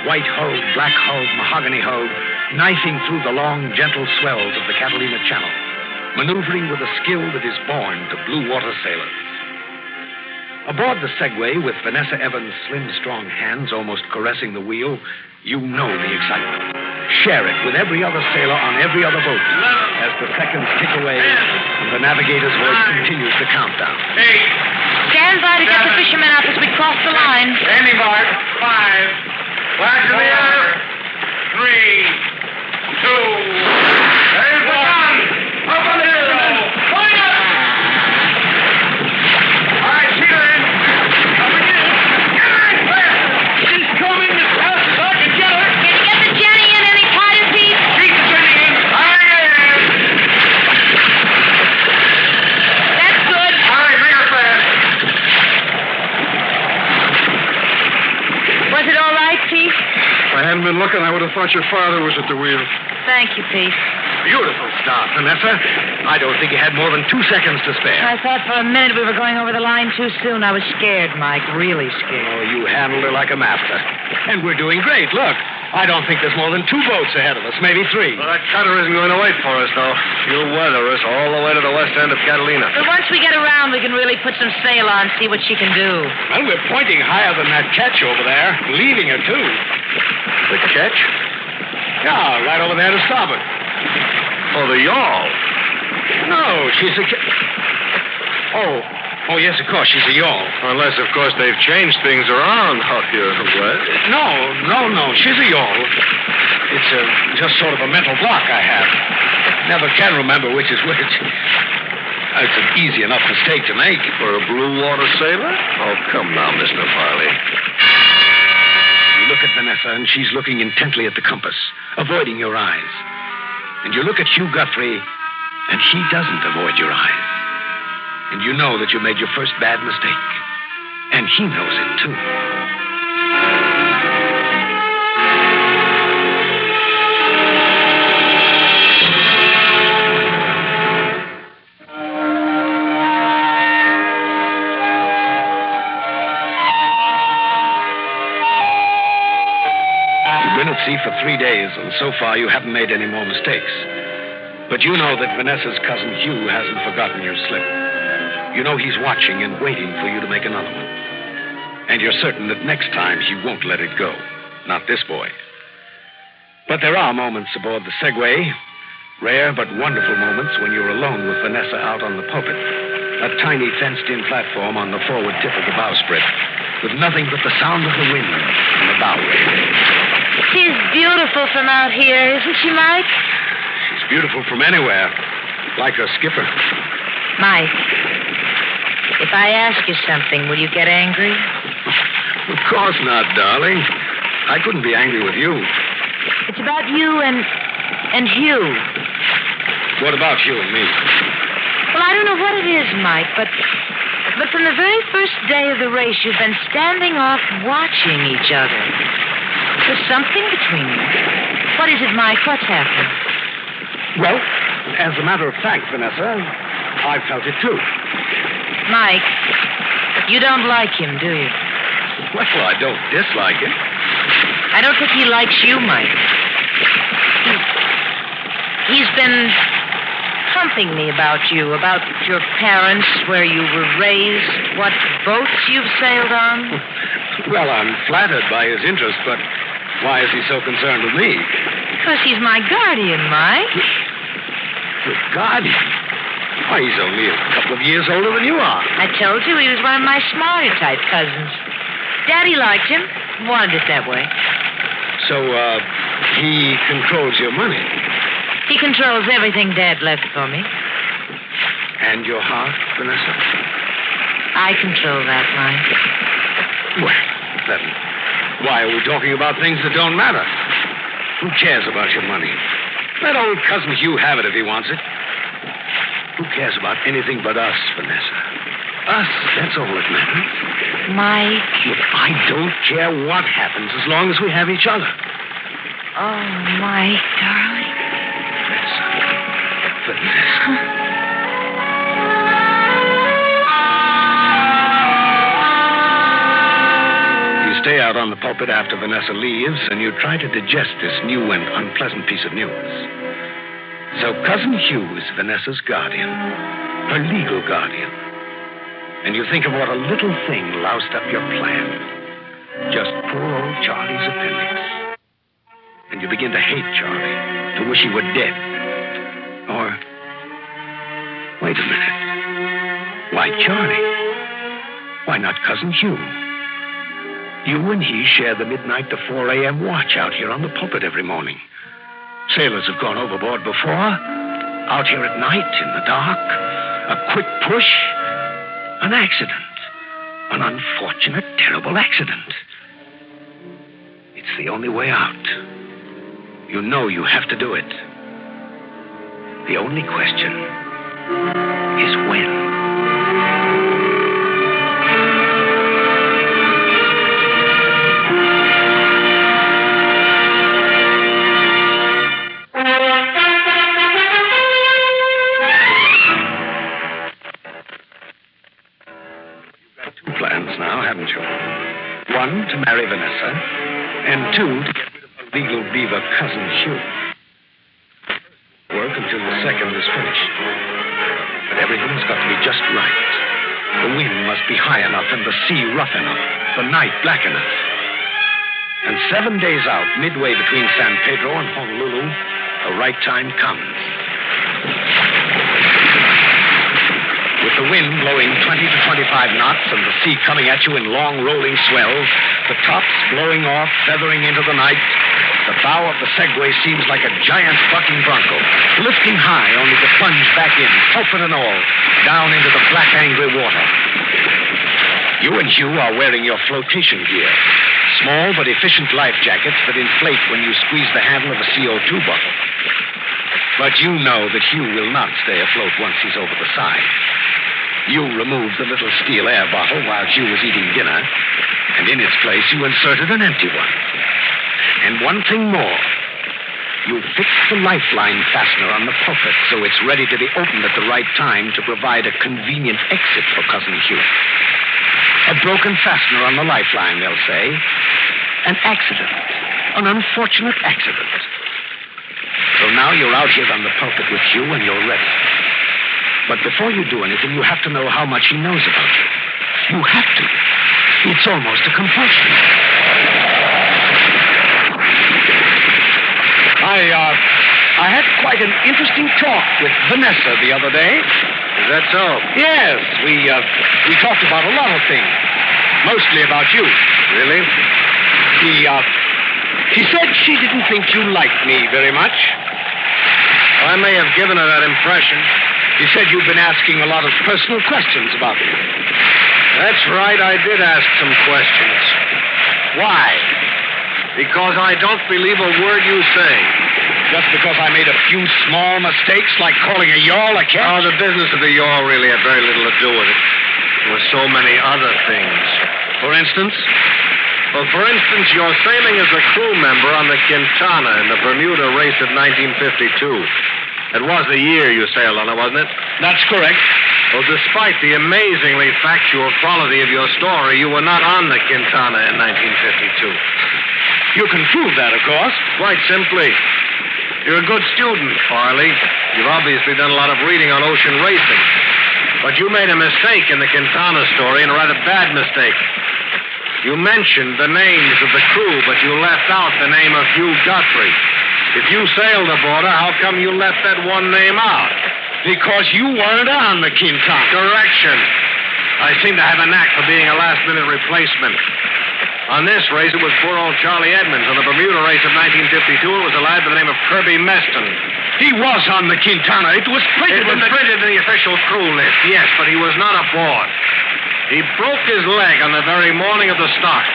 white-hulled, black-hulled, mahogany-hulled, knifing through the long, gentle swells of the Catalina Channel, maneuvering with a skill that is born to blue water sailors. Aboard the Segway, with Vanessa Evans' slim, strong hands almost caressing the wheel, you know the excitement. Share it with every other sailor on every other boat as the seconds tick away and the navigator's voice continues the countdown. 8. Stand by to get the fishermen up as we cross the line. Standing by. 5. Flash in the air. 3. 2. There's the gun. Up on the hill. Point up. All right, see her in. Up again. Get her in fast. She's coming as fast as I can get her. Can you get the Jenny in any tighter, Pete? Keep the Jenny in. I am. That's good. All right, make her fast. Was it all right, Pete? If I hadn't been looking, I would have thought your father was at the wheel. Thank you, Pete. Beautiful start, Vanessa. I don't think you had more than 2 seconds to spare. I thought for a minute we were going over the line too soon. I was scared, Mike, really scared. Oh, you handled her like a master. And we're doing great. Look, I don't think there's more than 2 boats ahead of us, maybe 3. Well, that cutter isn't going to wait for us, though. She'll weather us all the way to the west end of Catalina. But once we get around, we can really put some sail on, see what she can do. Well, we're pointing higher than that ketch over there, leaving her, too. The ketch? Yeah, right over there to starboard. Oh, the yawl. No, she's a... Oh, yes, of course, she's a yawl. Unless, of course, they've changed things around out here west. No, she's a yawl. It's just sort of a mental block I have. Never can remember which is which. It's an easy enough mistake to make. For a blue water sailor? Oh, come now, Mr. Farley. You look at Vanessa, and she's looking intently at the compass, avoiding your eyes. And you look at Hugh Guthrie, and he doesn't avoid your eyes. And you know that you made your first bad mistake. And he knows it, too. You've been at sea for 3 days, and so far you haven't made any more mistakes. But you know that Vanessa's cousin Hugh hasn't forgotten your slip. You know he's watching and waiting for you to make another one. And you're certain that next time he won't let it go. Not this boy. But there are moments aboard the Segway, rare but wonderful moments when you're alone with Vanessa out on the pulpit, a tiny fenced-in platform on the forward tip of the bowsprit, with nothing but the sound of the wind and the bow wave. She's beautiful from out here, isn't she, Mike? She's beautiful from anywhere, like her skipper. Mike, If I ask you something, will you get angry? Of course not, darling. I couldn't be angry with you. It's about you and Hugh. What about you and me? Well, I don't know what it is, Mike, but from the very first day of the race, you've been standing off watching each other. There's something between you. What is it, Mike? What's happening? Well, as a matter of fact, Vanessa, I felt it too. Mike, you don't like him, do you? Well, I don't dislike him. I don't think he likes you, Mike. He's been pumping me about you, about your parents, where you were raised, what boats you've sailed on. Well, I'm flattered by his interest, but why is he so concerned with me? Because he's my guardian, Mike. Your guardian? Why, he's only a couple of years older than you are. I told you he was one of my smarter type cousins. Daddy liked him, wanted it that way. So, he controls your money? He controls everything Dad left for me. And your heart, Vanessa? I control that, Mike. Well, then, why are we talking about things that don't matter? Who cares about your money? Let old cousin Hugh have it if he wants it. Who cares about anything but us, Vanessa? Us, that's all that matters. Mike. Look, I don't care what happens as long as we have each other. Oh, Mike, darling. Vanessa. You stay out on the pulpit after Vanessa leaves, and you try to digest this new and unpleasant piece of news. So Cousin Hugh is Vanessa's guardian, her legal guardian. And you think of what a little thing loused up your plan. Just poor old Charlie's appendix. And you begin to hate Charlie, to wish he were dead. Or, wait a minute. Why Charlie? Why not Cousin Hugh? You and he share the midnight to 4 a.m. watch out here on the pulpit every morning. Sailors have gone overboard before. Out here at night, in the dark. A quick push. An accident. An unfortunate, terrible accident. It's the only way out. You know you have to do it. The only question is when. Haven't you? One, to marry Vanessa, and two, to get rid of her legal beaver cousin Hugh. Work until the second is finished. But everything's got to be just right. The wind must be high enough and the sea rough enough, the night black enough. And 7 days out, midway between San Pedro and Honolulu, the right time comes. With the wind blowing 20 to 25 knots and the sea coming at you in long rolling swells, the tops blowing off, feathering into the night, the bow of the Segway seems like a giant bucking bronco, lifting high only to plunge back in, pulpit and all, down into the black, angry water. You and Hugh are wearing your flotation gear, small but efficient life jackets that inflate when you squeeze the handle of a CO2 bottle. But you know that Hugh will not stay afloat once he's over the side. You removed the little steel air bottle while Hugh was eating dinner, and in its place you inserted an empty one. And one thing more. You fixed the lifeline fastener on the pulpit so it's ready to be opened at the right time to provide a convenient exit for Cousin Hugh. A broken fastener on the lifeline, they'll say. An accident. An unfortunate accident. So now you're out here on the pulpit with Hugh and you're ready. But before you do anything, you have to know how much he knows about you. You have to. It's almost a compulsion. I had quite an interesting talk with Vanessa the other day. Is that so? Yes. We talked about a lot of things. Mostly about you. Really? She said she didn't think you liked me very much. I may have given her that impression. You said you'd been asking a lot of personal questions about me. That's right, I did ask some questions. Why? Because I don't believe a word you say. Just because I made a few small mistakes, like calling a yawl a catch? Oh, the business of the yawl really had very little to do with it. There were so many other things. For instance? Well, for instance, you're sailing as a crew member on the Quintana in the Bermuda race of 1952. It was the year you sailed on it, wasn't it? That's correct. Well, despite the amazingly factual quality of your story, you were not on the Quintana in 1952. You can prove that, of course. Quite simply. You're a good student, Farley. You've obviously done a lot of reading on ocean racing. But you made a mistake in the Quintana story, and a rather bad mistake. You mentioned the names of the crew, but you left out the name of Hugh Guthrie. If you sailed aboard her, how come you left that one name out? Because you weren't on the Quintana. Correction. I seem to have a knack for being a last-minute replacement. On this race, it was poor old Charlie Edmonds. On the Bermuda race of 1952, it was a lad by the name of Kirby Meston. He was on the Quintana. It was printed in the official crew list, yes, but he was not aboard. He broke his leg on the very morning of the start.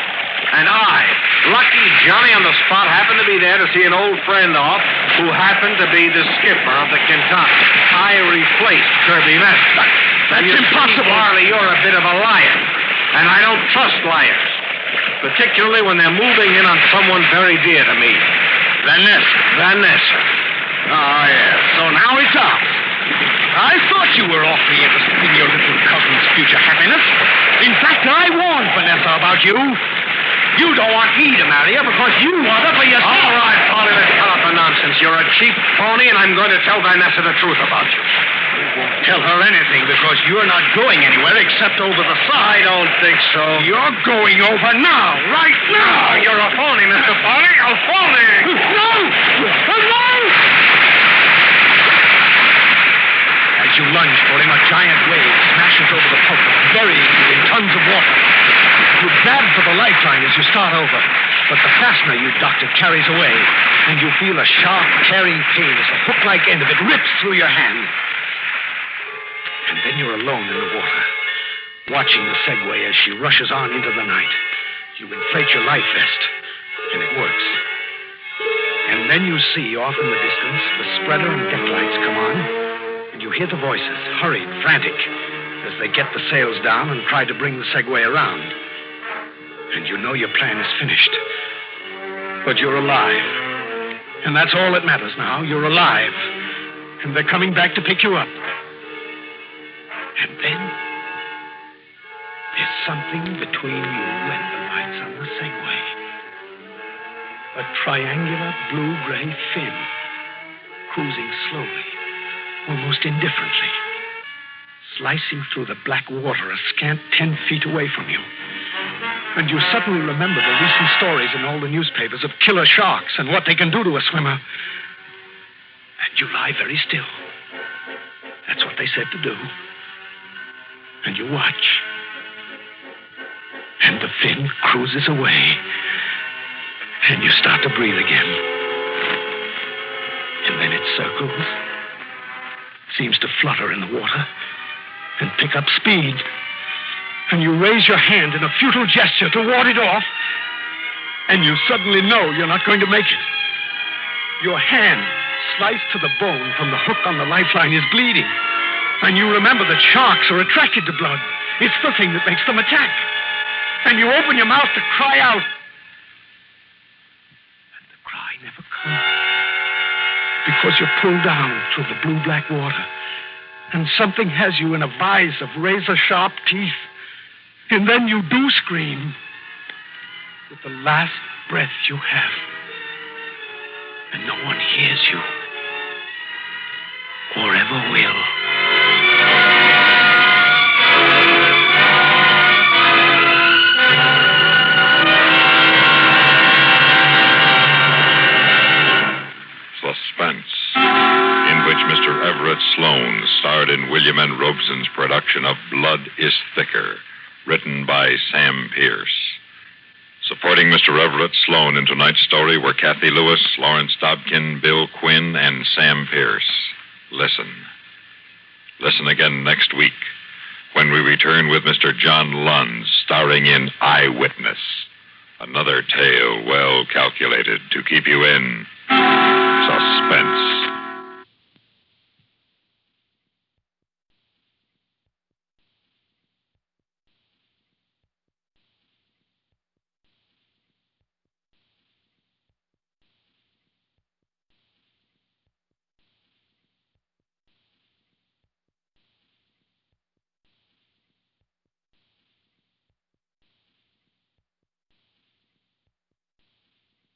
And I, lucky Johnny on the spot, happened to be there to see an old friend off who happened to be the skipper of the Quintana. I replaced Kirby Meston. That's impossible. Farley, you're a bit of a liar. And I don't trust liars. Particularly when they're moving in on someone very dear to me. Van Ness. Oh, yes. So now it's off. I thought you were awfully interested in your little cousin's future happiness. In fact, I warned Vanessa about you. You don't want me to marry her because you want her for yourself. All right, Polly, let's cut off the nonsense. You're a cheap phony, and I'm going to tell Vanessa the truth about you. You won't tell her anything because you're not going anywhere except over the side. I don't think so. You're going over now, right now. You're a phony, Mr. Polly. A phony. No! No! As you lunge for him, a giant wave smashes over the pulpit, burying you in tons of water. You grab for the lifeline as you start over, but the fastener you doctored carries away, and you feel a sharp, tearing pain as the hook-like end of it rips through your hand. And then you're alone in the water, watching the Segway as she rushes on into the night. You inflate your life vest, and it works. And then you see, off in the distance, the spreader and deck lights come on, and you hear the voices, hurried, frantic, as they get the sails down and try to bring the Segway around. And you know your plan is finished. But you're alive. And that's all that matters now. You're alive. And they're coming back to pick you up. And then there's something between you and the lights on the Segway. A triangular blue-gray fin, cruising slowly, almost indifferently, slicing through the black water a scant 10 feet away from you. And you suddenly remember the recent stories in all the newspapers of killer sharks and what they can do to a swimmer. And you lie very still. That's what they said to do. And you watch. And the fin cruises away. And you start to breathe again. And then it circles, seems to flutter in the water, and pick up speed. And you raise your hand in a futile gesture to ward it off, and you suddenly know you're not going to make it. Your hand, sliced to the bone from the hook on the lifeline, is bleeding. And you remember that sharks are attracted to blood. It's the thing that makes them attack. And you open your mouth to cry out. And the cry never comes. Because you're pulled down through the blue-black water. And something has you in a vise of razor-sharp teeth. And then you do scream with the last breath you have. And no one hears you. Or ever will. Suspense, in which Mr. Everett Sloane starred in William N. Robeson's production of Blood is Thicker, written by Sam Pierce. Supporting Mr. Everett Sloane in tonight's story were Kathy Lewis, Lawrence Dobkin, Bill Quinn, and Sam Pierce. Listen. Listen again next week when we return with Mr. John Lund, starring in Eyewitness. Another tale well calculated to keep you in suspense.